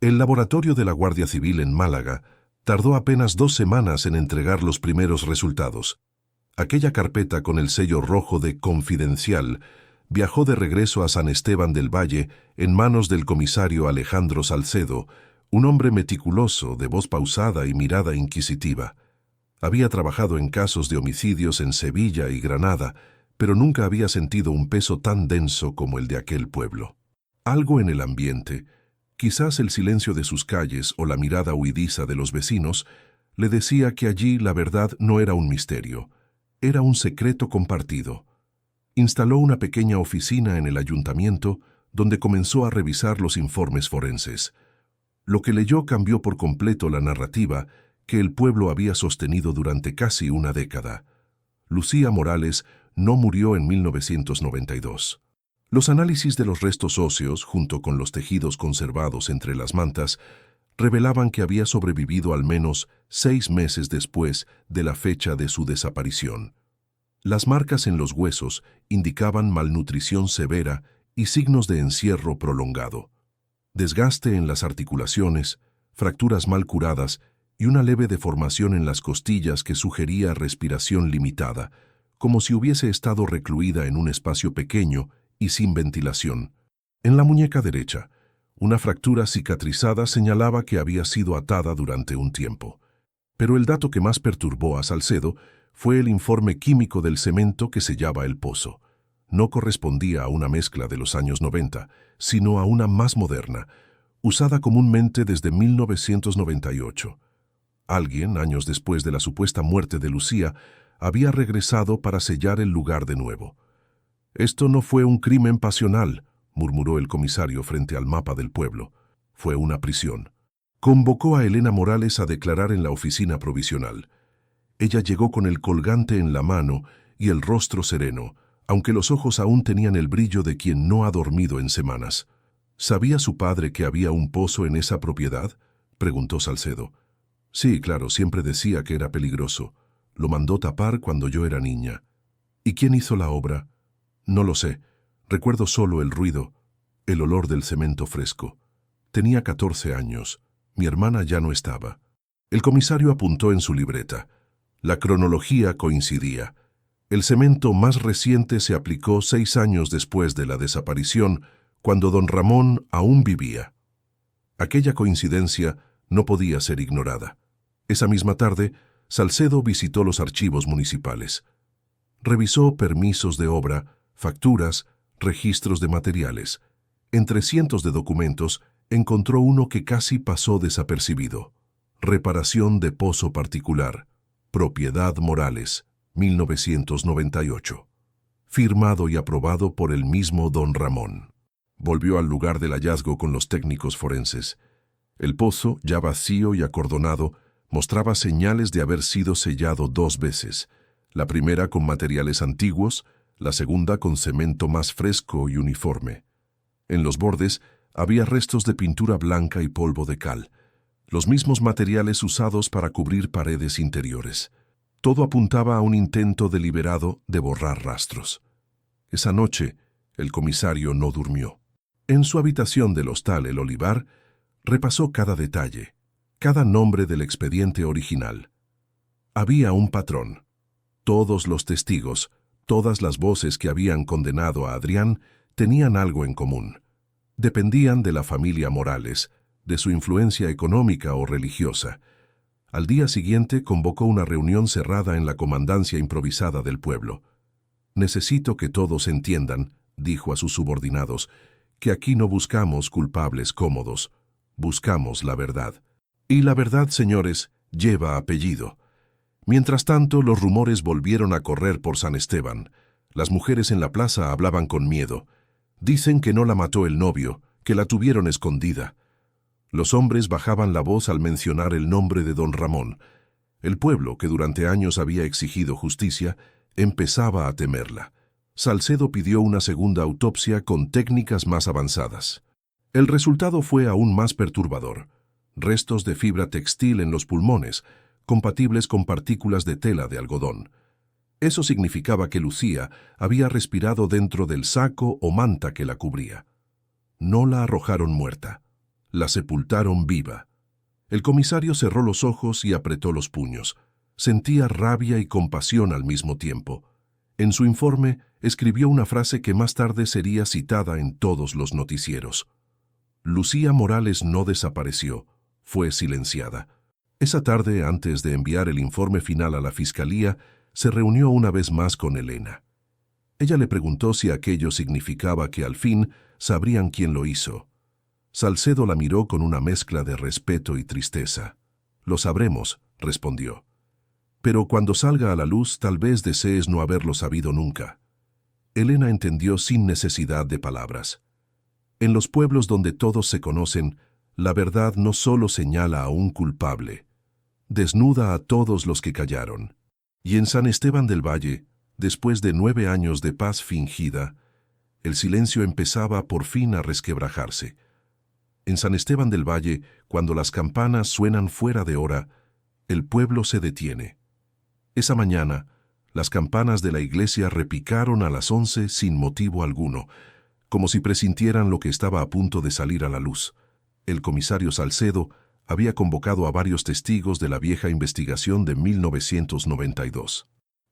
El laboratorio de la Guardia Civil en Málaga tardó apenas 2 semanas en entregar los primeros resultados. Aquella carpeta con el sello rojo de «Confidencial» viajó de regreso a San Esteban del Valle en manos del comisario Alejandro Salcedo, un hombre meticuloso, de voz pausada y mirada inquisitiva. Había trabajado en casos de homicidios en Sevilla y Granada, pero nunca había sentido un peso tan denso como el de aquel pueblo. Algo en el ambiente, quizás el silencio de sus calles o la mirada huidiza de los vecinos, le decía que allí la verdad no era un misterio, era un secreto compartido. Instaló una pequeña oficina en el ayuntamiento donde comenzó a revisar los informes forenses. Lo que leyó cambió por completo la narrativa que el pueblo había sostenido durante casi una década. Lucía Morales no murió en 1992. Los análisis de los restos óseos, junto con los tejidos conservados entre las mantas, revelaban que había sobrevivido al menos 6 meses después de la fecha de su desaparición. Las marcas en los huesos indicaban malnutrición severa y signos de encierro prolongado. Desgaste en las articulaciones, fracturas mal curadas y una leve deformación en las costillas que sugería respiración limitada, como si hubiese estado recluida en un espacio pequeño y sin ventilación. En la muñeca derecha, una fractura cicatrizada señalaba que había sido atada durante un tiempo. Pero el dato que más perturbó a Salcedo fue el informe químico del cemento que sellaba el pozo. No correspondía a una mezcla de los años 90, sino a una más moderna, usada comúnmente desde 1998. Alguien, años después de la supuesta muerte de Lucía, había regresado para sellar el lugar de nuevo. «Esto no fue un crimen pasional», murmuró el comisario frente al mapa del pueblo. «Fue una prisión». Convocó a Elena Morales a declarar en la oficina provisional. Ella llegó con el colgante en la mano y el rostro sereno, aunque los ojos aún tenían el brillo de quien no ha dormido en semanas. «¿Sabía su padre que había un pozo en esa propiedad?», preguntó Salcedo. «Sí, claro, siempre decía que era peligroso. Lo mandó tapar cuando yo era niña». «¿Y quién hizo la obra?». «No lo sé. Recuerdo solo el ruido, el olor del cemento fresco. Tenía 14 años. Mi hermana ya no estaba». El comisario apuntó en su libreta. La cronología coincidía. El cemento más reciente se aplicó 6 años después de la desaparición, cuando don Ramón aún vivía. Aquella coincidencia no podía ser ignorada. Esa misma tarde, Salcedo visitó los archivos municipales. Revisó permisos de obra, facturas, registros de materiales. Entre cientos de documentos, encontró uno que casi pasó desapercibido. Reparación de pozo particular. Propiedad Morales, 1998. Firmado y aprobado por el mismo don Ramón. Volvió al lugar del hallazgo con los técnicos forenses. El pozo, ya vacío y acordonado, mostraba señales de haber sido sellado 2 veces. La primera con materiales antiguos, la segunda con cemento más fresco y uniforme. En los bordes había restos de pintura blanca y polvo de cal, los mismos materiales usados para cubrir paredes interiores. Todo apuntaba a un intento deliberado de borrar rastros. Esa noche, el comisario no durmió. En su habitación del hostal El Olivar, repasó cada detalle, cada nombre del expediente original. Había un patrón. Todos los testigos, todas las voces que habían condenado a Adrián, tenían algo en común. Dependían de la familia Morales, de su influencia económica o religiosa. Al día siguiente convocó una reunión cerrada en la comandancia improvisada del pueblo. «Necesito que todos entiendan», dijo a sus subordinados, «que aquí no buscamos culpables cómodos, buscamos la verdad. Y la verdad, señores, lleva apellido». Mientras tanto, los rumores volvieron a correr por San Esteban. Las mujeres en la plaza hablaban con miedo. Dicen que no la mató el novio, que la tuvieron escondida. Los hombres bajaban la voz al mencionar el nombre de don Ramón. El pueblo, que durante años había exigido justicia, empezaba a temerla. Salcedo pidió una segunda autopsia con técnicas más avanzadas. El resultado fue aún más perturbador. Restos de fibra textil en los pulmones, compatibles con partículas de tela de algodón. Eso significaba que Lucía había respirado dentro del saco o manta que la cubría. No la arrojaron muerta, la sepultaron viva. El comisario cerró los ojos y apretó los puños. Sentía rabia y compasión al mismo tiempo. En su informe escribió una frase que más tarde sería citada en todos los noticieros. Lucía Morales no desapareció, fue silenciada. Esa tarde, antes de enviar el informe final a la fiscalía, se reunió una vez más con Elena. Ella le preguntó si aquello significaba que al fin sabrían quién lo hizo. Salcedo la miró con una mezcla de respeto y tristeza. «Lo sabremos», respondió. «Pero cuando salga a la luz, tal vez desees no haberlo sabido nunca». Elena entendió sin necesidad de palabras. En los pueblos donde todos se conocen, la verdad no solo señala a un culpable, desnuda a todos los que callaron. Y en San Esteban del Valle, después de 9 años de paz fingida, el silencio empezaba por fin a resquebrajarse. En San Esteban del Valle, cuando las campanas suenan fuera de hora, el pueblo se detiene. Esa mañana, las campanas de la iglesia repicaron a las 11 sin motivo alguno, como si presintieran lo que estaba a punto de salir a la luz. El comisario Salcedo había convocado a varios testigos de la vieja investigación de 1992.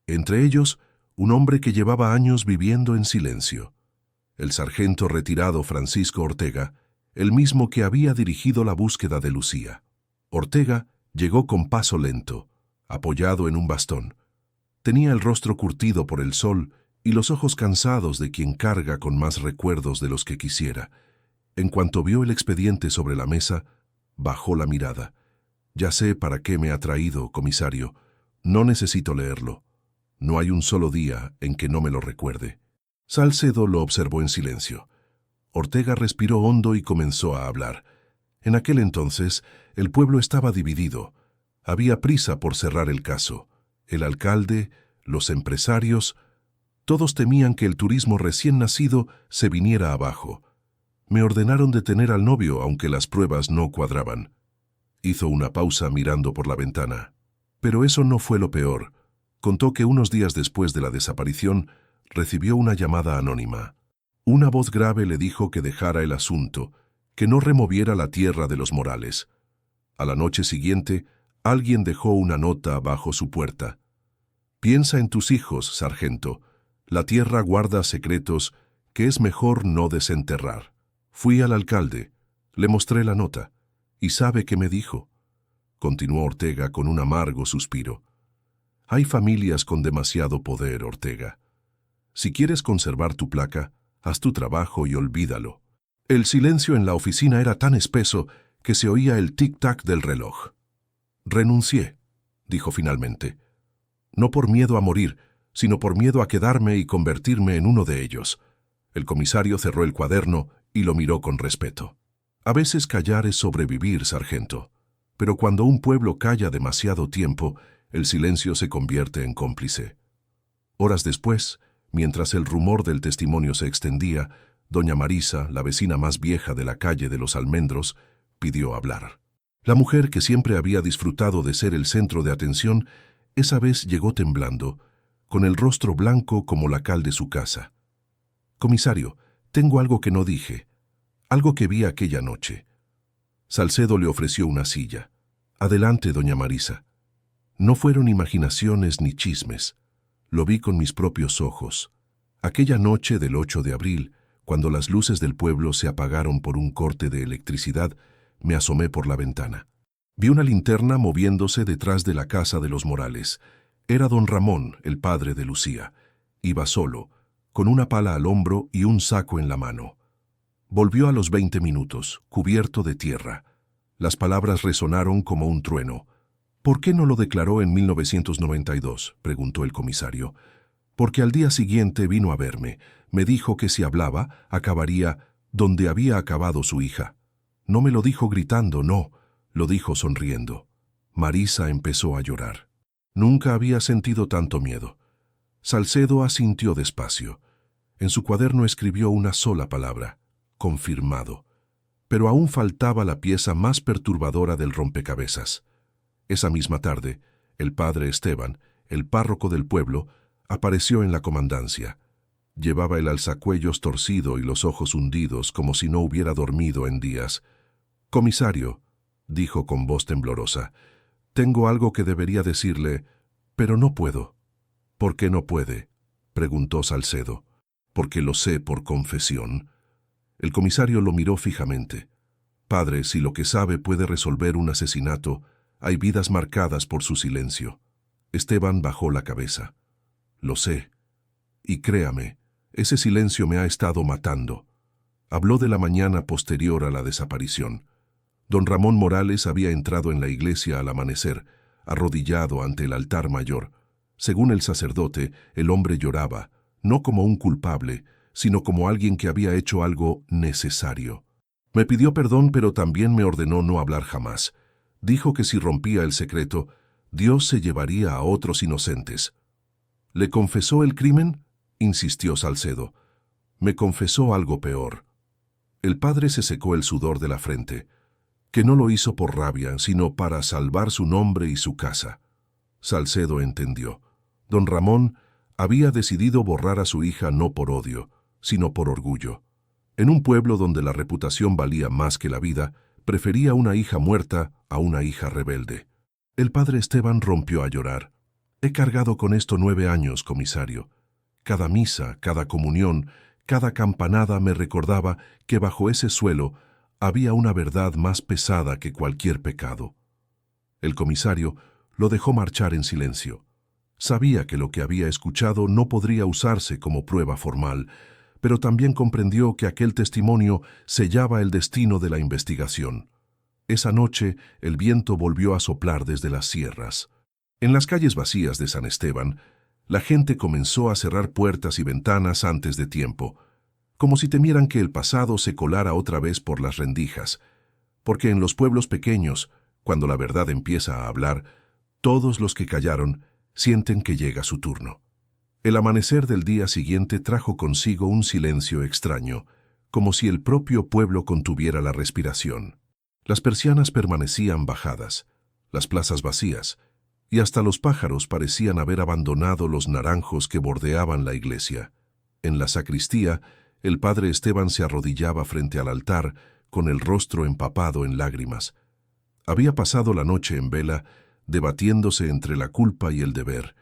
Entre ellos, un hombre que llevaba años viviendo en silencio. El sargento retirado Francisco Ortega, el mismo que había dirigido la búsqueda de Lucía. Ortega llegó con paso lento, apoyado en un bastón. Tenía el rostro curtido por el sol y los ojos cansados de quien carga con más recuerdos de los que quisiera. En cuanto vio el expediente sobre la mesa, bajó la mirada. «Ya sé para qué me ha traído, comisario. No necesito leerlo. No hay un solo día en que no me lo recuerde». Salcedo lo observó en silencio. Ortega respiró hondo y comenzó a hablar. En aquel entonces, el pueblo estaba dividido. Había prisa por cerrar el caso. El alcalde, los empresarios, todos temían que el turismo recién nacido se viniera abajo. Me ordenaron detener al novio, aunque las pruebas no cuadraban. Hizo una pausa mirando por la ventana. Pero eso no fue lo peor. Contó que unos días después de la desaparición, recibió una llamada anónima. Una voz grave le dijo que dejara el asunto, que no removiera la tierra de los Morales. A la noche siguiente, alguien dejó una nota bajo su puerta. «Piensa en tus hijos, sargento. La tierra guarda secretos que es mejor no desenterrar». Fui al alcalde, le mostré la nota, y ¿sabe qué me dijo? Continuó Ortega con un amargo suspiro. «Hay familias con demasiado poder, Ortega. Si quieres conservar tu placa, haz tu trabajo y olvídalo». El silencio en la oficina era tan espeso que se oía el tic-tac del reloj. «Renuncié», dijo finalmente. «No por miedo a morir, sino por miedo a quedarme y convertirme en uno de ellos». El comisario cerró el cuaderno y lo miró con respeto. «A veces callar es sobrevivir, sargento. Pero cuando un pueblo calla demasiado tiempo, el silencio se convierte en cómplice». Horas después, mientras el rumor del testimonio se extendía, doña Marisa, la vecina más vieja de la calle de los Almendros, pidió hablar. La mujer, que siempre había disfrutado de ser el centro de atención, Esa vez llegó temblando, con el rostro blanco como la cal de su casa. «Comisario, tengo algo que no dije, algo que vi aquella noche». Salcedo le ofreció una silla. «Adelante, doña Marisa». No fueron imaginaciones ni chismes. Lo vi con mis propios ojos. Aquella noche del 8 de abril, cuando las luces del pueblo se apagaron por un corte de electricidad, me asomé por la ventana. Vi una linterna moviéndose detrás de la casa de los Morales. Era don Ramón, el padre de Lucía. Iba solo, con una pala al hombro y un saco en la mano. Volvió a los 20 minutos, cubierto de tierra. Las palabras resonaron como un trueno. «¿Por qué no lo declaró en 1992?» preguntó el comisario. «Porque al día siguiente vino a verme. Me dijo que si hablaba, acabaría donde había acabado su hija. No me lo dijo gritando, no, lo dijo sonriendo». Marisa empezó a llorar. Nunca había sentido tanto miedo. Salcedo asintió despacio. En su cuaderno escribió una sola palabra: confirmado. Pero aún faltaba la pieza más perturbadora del rompecabezas. Esa misma tarde, el padre Esteban, el párroco del pueblo, apareció en la comandancia. Llevaba el alzacuellos torcido y los ojos hundidos como si no hubiera dormido en días. «Comisario», dijo con voz temblorosa, «tengo algo que debería decirle, pero no puedo». «¿Por qué no puede?», preguntó Salcedo. «Porque lo sé por confesión». El comisario lo miró fijamente. «Padre, si lo que sabe puede resolver un asesinato, hay vidas marcadas por su silencio». Esteban bajó la cabeza. «Lo sé. Y créame, ese silencio me ha estado matando». Habló de la mañana posterior a la desaparición. Don Ramón Morales había entrado en la iglesia al amanecer, arrodillado ante el altar mayor. Según el sacerdote, el hombre lloraba, no como un culpable, sino como alguien que había hecho algo necesario. Me pidió perdón, pero también me ordenó no hablar jamás. Dijo que si rompía el secreto, Dios se llevaría a otros inocentes. «¿Le confesó el crimen?», insistió Salcedo. «Me confesó algo peor». El padre se secó el sudor de la frente, que no lo hizo por rabia, sino para salvar su nombre y su casa. Salcedo entendió. Don Ramón había decidido borrar a su hija no por odio, sino por orgullo. En un pueblo donde la reputación valía más que la vida, prefería una hija muerta a una hija rebelde. El padre Esteban rompió a llorar. «He cargado con esto 9 años, comisario. Cada misa, cada comunión, cada campanada me recordaba que bajo ese suelo había una verdad más pesada que cualquier pecado». El comisario lo dejó marchar en silencio. Sabía que lo que había escuchado no podría usarse como prueba formal, pero también comprendió que aquel testimonio sellaba el destino de la investigación. Esa noche el viento volvió a soplar desde las sierras. En las calles vacías de San Esteban, la gente comenzó a cerrar puertas y ventanas antes de tiempo, como si temieran que el pasado se colara otra vez por las rendijas, porque en los pueblos pequeños, cuando la verdad empieza a hablar, todos los que callaron sienten que llega su turno. El amanecer del día siguiente trajo consigo un silencio extraño, como si el propio pueblo contuviera la respiración. Las persianas permanecían bajadas, las plazas vacías, y hasta los pájaros parecían haber abandonado los naranjos que bordeaban la iglesia. En la sacristía, el padre Esteban se arrodillaba frente al altar, con el rostro empapado en lágrimas. Había pasado la noche en vela, debatiéndose entre la culpa y el deber.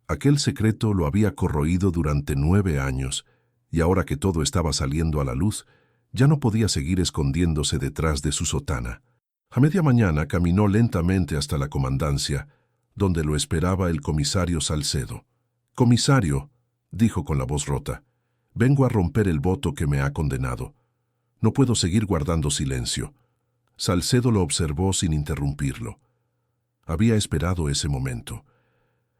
Aquel secreto lo había corroído durante 9 años, y ahora que todo estaba saliendo a la luz, ya no podía seguir escondiéndose detrás de su sotana. A media mañana caminó lentamente hasta la comandancia, donde lo esperaba el comisario Salcedo. «Comisario», dijo con la voz rota, «vengo a romper el voto que me ha condenado. No puedo seguir guardando silencio». Salcedo lo observó sin interrumpirlo. Había esperado ese momento.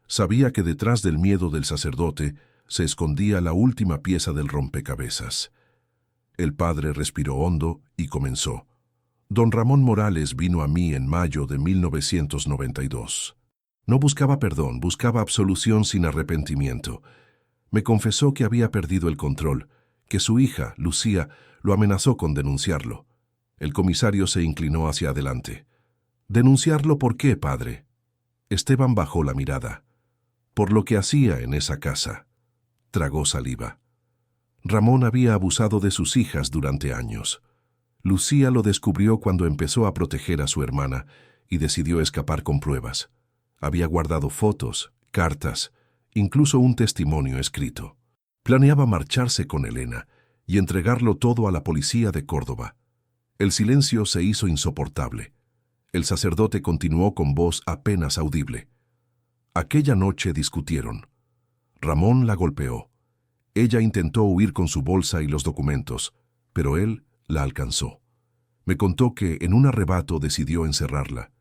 Sabía que detrás del miedo del sacerdote se escondía la última pieza del rompecabezas. El padre respiró hondo y comenzó. «Don Ramón Morales vino a mí en mayo de 1992. No buscaba perdón, buscaba absolución sin arrepentimiento. Me confesó que había perdido el control, que su hija, Lucía, lo amenazó con denunciarlo». El comisario se inclinó hacia adelante. «¿Denunciarlo por qué, padre?». Esteban bajó la mirada. Por lo que hacía en esa casa. Tragó saliva. Ramón había abusado de sus hijas durante años. Lucía lo descubrió cuando empezó a proteger a su hermana y decidió escapar con pruebas. Había guardado fotos, cartas, incluso un testimonio escrito. Planeaba marcharse con Elena y entregarlo todo a la policía de Córdoba. El silencio se hizo insoportable. El sacerdote continuó con voz apenas audible. Aquella noche discutieron. Ramón la golpeó. Ella intentó huir con su bolsa y los documentos, pero él la alcanzó. Me contó que en un arrebato decidió encerrarla,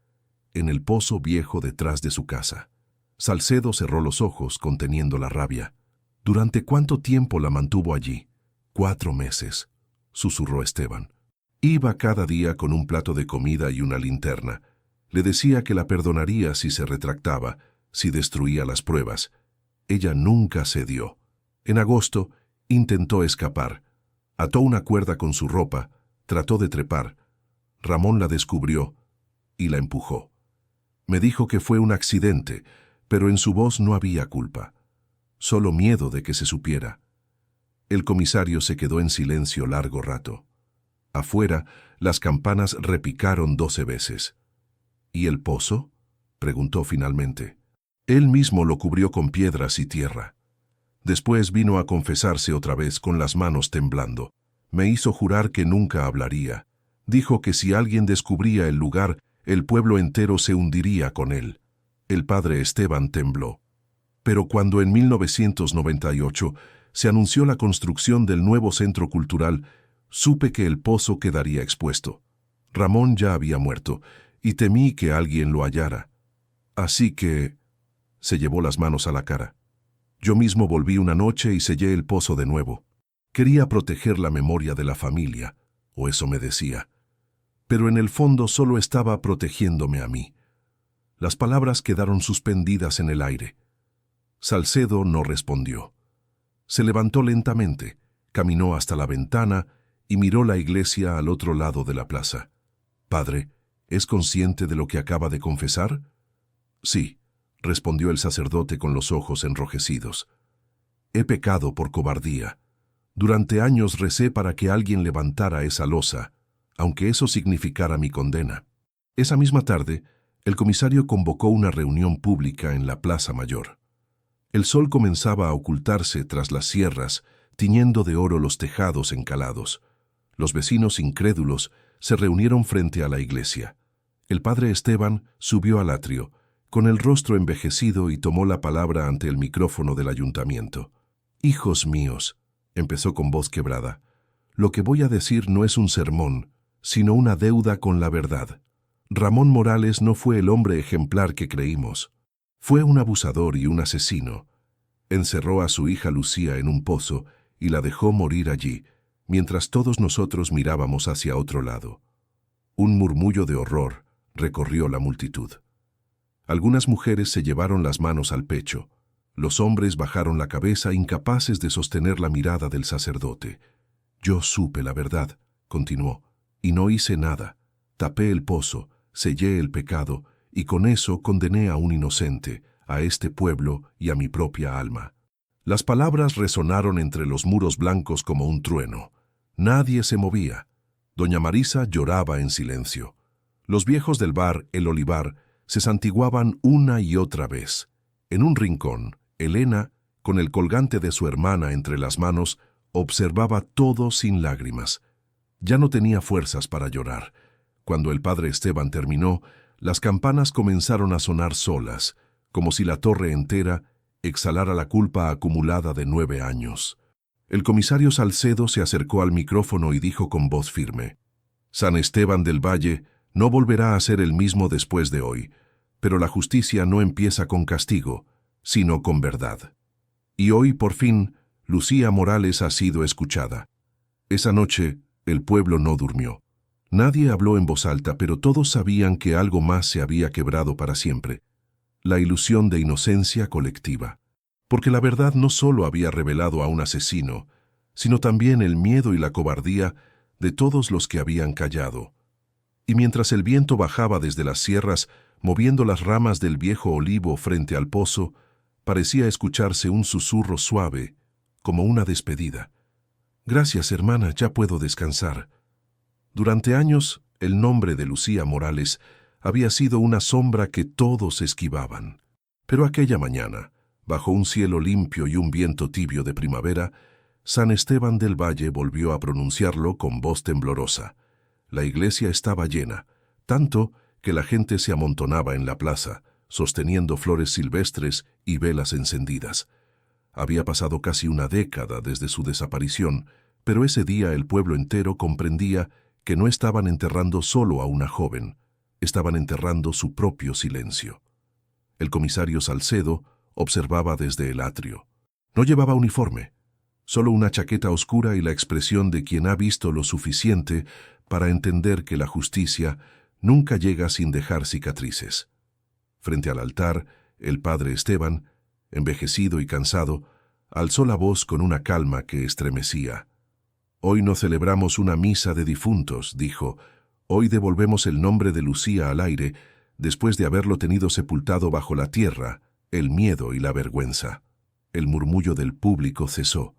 en el pozo viejo detrás de su casa. Salcedo cerró los ojos conteniendo la rabia. ¿Durante cuánto tiempo la mantuvo allí? 4 meses, susurró Esteban. Iba cada día con un plato de comida y una linterna. Le decía que la perdonaría si se retractaba, si destruía las pruebas. Ella nunca cedió. En agosto, intentó escapar. Ató una cuerda con su ropa, trató de trepar. Ramón la descubrió y la empujó. Me dijo que fue un accidente, pero en su voz no había culpa. Solo miedo de que se supiera. El comisario se quedó en silencio largo rato. Afuera, las campanas repicaron 12 veces. ¿Y el pozo?, preguntó finalmente. Él mismo lo cubrió con piedras y tierra. Después vino a confesarse otra vez con las manos temblando. Me hizo jurar que nunca hablaría. Dijo que si alguien descubría el lugar, el pueblo entero se hundiría con él. El padre Esteban tembló. Pero cuando en 1998 se anunció la construcción del nuevo centro cultural, supe que el pozo quedaría expuesto. Ramón ya había muerto, y temí que alguien lo hallara. Así que... Se llevó las manos a la cara. Yo mismo volví una noche y sellé el pozo de nuevo. Quería proteger la memoria de la familia, o eso me decía. Pero en el fondo solo estaba protegiéndome a mí. Las palabras quedaron suspendidas en el aire. Salcedo no respondió. Se levantó lentamente, caminó hasta la ventana y miró la iglesia al otro lado de la plaza. «Padre, ¿es consciente de lo que acaba de confesar?» «Sí», respondió el sacerdote con los ojos enrojecidos. «He pecado por cobardía. Durante años recé para que alguien levantara esa losa, aunque eso significara mi condena». Esa misma tarde, el comisario convocó una reunión pública en la Plaza Mayor. El sol comenzaba a ocultarse tras las sierras, tiñendo de oro los tejados encalados. Los vecinos incrédulos se reunieron frente a la iglesia. El padre Esteban subió al atrio, con el rostro envejecido, y tomó la palabra ante el micrófono del ayuntamiento. «Hijos míos», empezó con voz quebrada, «lo que voy a decir no es un sermón, sino una deuda con la verdad. Ramón Morales no fue el hombre ejemplar que creímos. Fue un abusador y un asesino. Encerró a su hija Lucía en un pozo y la dejó morir allí, mientras todos nosotros mirábamos hacia otro lado». Un murmullo de horror recorrió la multitud. Algunas mujeres se llevaron las manos al pecho. Los hombres bajaron la cabeza, incapaces de sostener la mirada del sacerdote. «Yo supe la verdad», continuó, «y no hice nada. Tapé el pozo, sellé el pecado, y con eso condené a un inocente, a este pueblo y a mi propia alma». Las palabras resonaron entre los muros blancos como un trueno. Nadie se movía. Doña Marisa lloraba en silencio. Los viejos del bar El Olivar se santiguaban una y otra vez. En un rincón, Elena, con el colgante de su hermana entre las manos, observaba todo sin lágrimas. Ya no tenía fuerzas para llorar. Cuando el padre Esteban terminó, las campanas comenzaron a sonar solas, como si la torre entera exhalara la culpa acumulada de 9 años. El comisario Salcedo se acercó al micrófono y dijo con voz firme: «San Esteban del Valle no volverá a ser el mismo después de hoy, pero la justicia no empieza con castigo, sino con verdad. Y hoy, por fin, Lucía Morales ha sido escuchada». Esa noche, el pueblo no durmió. Nadie habló en voz alta, pero todos sabían que algo más se había quebrado para siempre: la ilusión de inocencia colectiva. Porque la verdad no solo había revelado a un asesino, sino también el miedo y la cobardía de todos los que habían callado. Y mientras el viento bajaba desde las sierras, Moviendo las ramas del viejo olivo frente al pozo, parecía escucharse un susurro suave, como una despedida. «Gracias, hermana, ya puedo descansar». Durante años, el nombre de Lucía Morales había sido una sombra que todos esquivaban. Pero aquella mañana, bajo un cielo limpio y un viento tibio de primavera, San Esteban del Valle volvió a pronunciarlo con voz temblorosa. La iglesia estaba llena, tanto que la gente se amontonaba en la plaza, sosteniendo flores silvestres y velas encendidas. Había pasado casi una década desde su desaparición, pero ese día el pueblo entero comprendía que no estaban enterrando solo a una joven, estaban enterrando su propio silencio. El comisario Salcedo observaba desde el atrio. No llevaba uniforme, solo una chaqueta oscura y la expresión de quien ha visto lo suficiente para entender que la justicia nunca llega sin dejar cicatrices. Frente al altar, el padre Esteban, envejecido y cansado, alzó la voz con una calma que estremecía. «Hoy no celebramos una misa de difuntos», dijo. «Hoy devolvemos el nombre de Lucía al aire, después de haberlo tenido sepultado bajo la tierra, el miedo y la vergüenza». El murmullo del público cesó.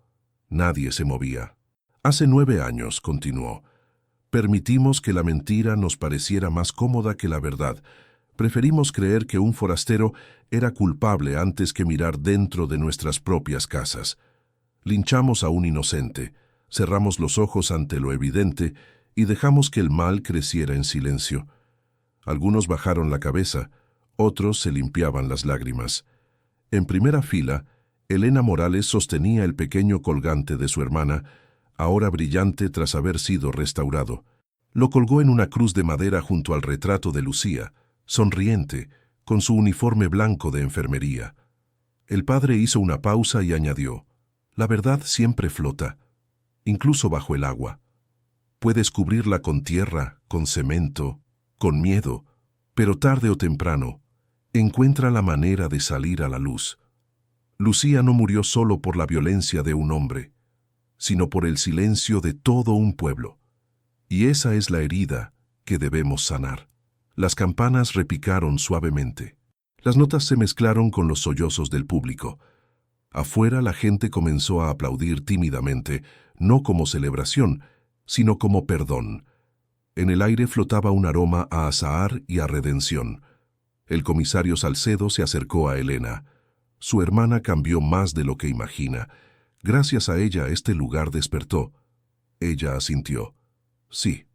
Nadie se movía. «Hace 9 años», continuó, «permitimos que la mentira nos pareciera más cómoda que la verdad. Preferimos creer que un forastero era culpable antes que mirar dentro de nuestras propias casas. Linchamos a un inocente, cerramos los ojos ante lo evidente y dejamos que el mal creciera en silencio. Algunos bajaron la cabeza, otros se limpiaban las lágrimas. En primera fila, Elena Morales sostenía el pequeño colgante de su hermana, ahora brillante tras haber sido restaurado. Lo colgó en una cruz de madera junto al retrato de Lucía, sonriente, con su uniforme blanco de enfermería. El padre hizo una pausa y añadió: «La verdad siempre flota, incluso bajo el agua. Puedes cubrirla con tierra, con cemento, con miedo, pero tarde o temprano, encuentra la manera de salir a la luz». Lucía no murió solo por la violencia de un hombre, sino por el silencio de todo un pueblo. Y esa es la herida que debemos sanar. Las campanas repicaron suavemente. Las notas se mezclaron con los sollozos del público. Afuera la gente comenzó a aplaudir tímidamente, no como celebración, sino como perdón. En el aire flotaba un aroma a azahar y a redención. El comisario Salcedo se acercó a Elena. Su hermana cambió más de lo que imagina. Gracias a ella este lugar despertó. Ella asintió. «Sí,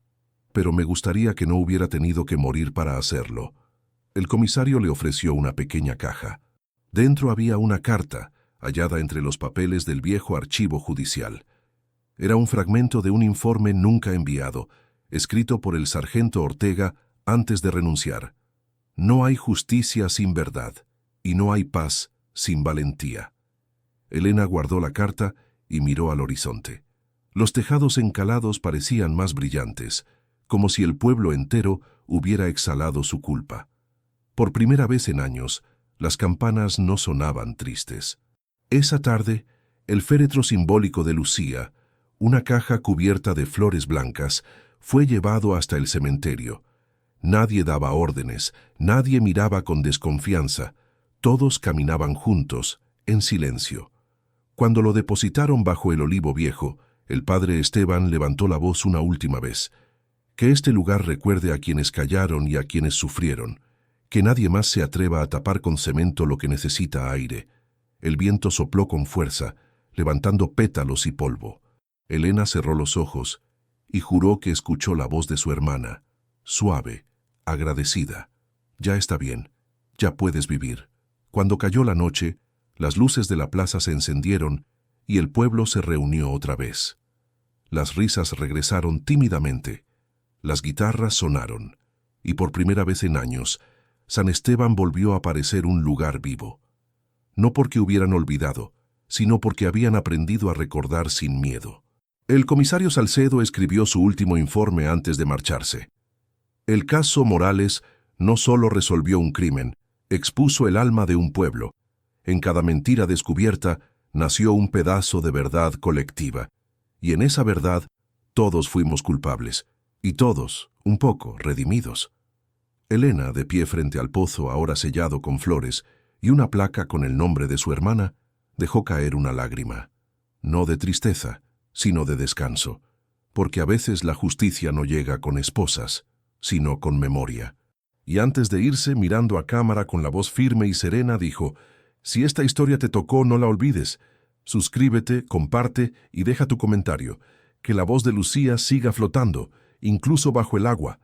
pero me gustaría que no hubiera tenido que morir para hacerlo». El comisario le ofreció una pequeña caja. Dentro había una carta, hallada entre los papeles del viejo archivo judicial. Era un fragmento de un informe nunca enviado, escrito por el sargento Ortega antes de renunciar. «No hay justicia sin verdad, y no hay paz sin valentía». Elena guardó la carta y miró al horizonte. Los tejados encalados parecían más brillantes, como si el pueblo entero hubiera exhalado su culpa. Por primera vez en años, las campanas no sonaban tristes. Esa tarde, el féretro simbólico de Lucía, una caja cubierta de flores blancas, fue llevado hasta el cementerio. Nadie daba órdenes, nadie miraba con desconfianza, todos caminaban juntos, en silencio. Cuando lo depositaron bajo el olivo viejo, el padre Esteban levantó la voz una última vez. «Que este lugar recuerde a quienes callaron y a quienes sufrieron. Que nadie más se atreva a tapar con cemento lo que necesita aire». El viento sopló con fuerza, levantando pétalos y polvo. Elena cerró los ojos y juró que escuchó la voz de su hermana, suave, agradecida. «Ya está bien, ya puedes vivir». Cuando cayó la noche, las luces de la plaza se encendieron y el pueblo se reunió otra vez. Las risas regresaron tímidamente, las guitarras sonaron, y por primera vez en años, San Esteban volvió a parecer un lugar vivo. No porque hubieran olvidado, sino porque habían aprendido a recordar sin miedo. El comisario Salcedo escribió su último informe antes de marcharse. El caso Morales no solo resolvió un crimen, expuso el alma de un pueblo. En cada mentira descubierta nació un pedazo de verdad colectiva, y en esa verdad todos fuimos culpables, y todos, un poco, redimidos. Elena, de pie frente al pozo ahora sellado con flores y una placa con el nombre de su hermana, dejó caer una lágrima. No de tristeza, sino de descanso, porque a veces la justicia no llega con esposas, sino con memoria. Y antes de irse, mirando a cámara con la voz firme y serena, dijo: «Si esta historia te tocó, no la olvides. Suscríbete, comparte y deja tu comentario. Que la voz de Lucía siga flotando, incluso bajo el agua,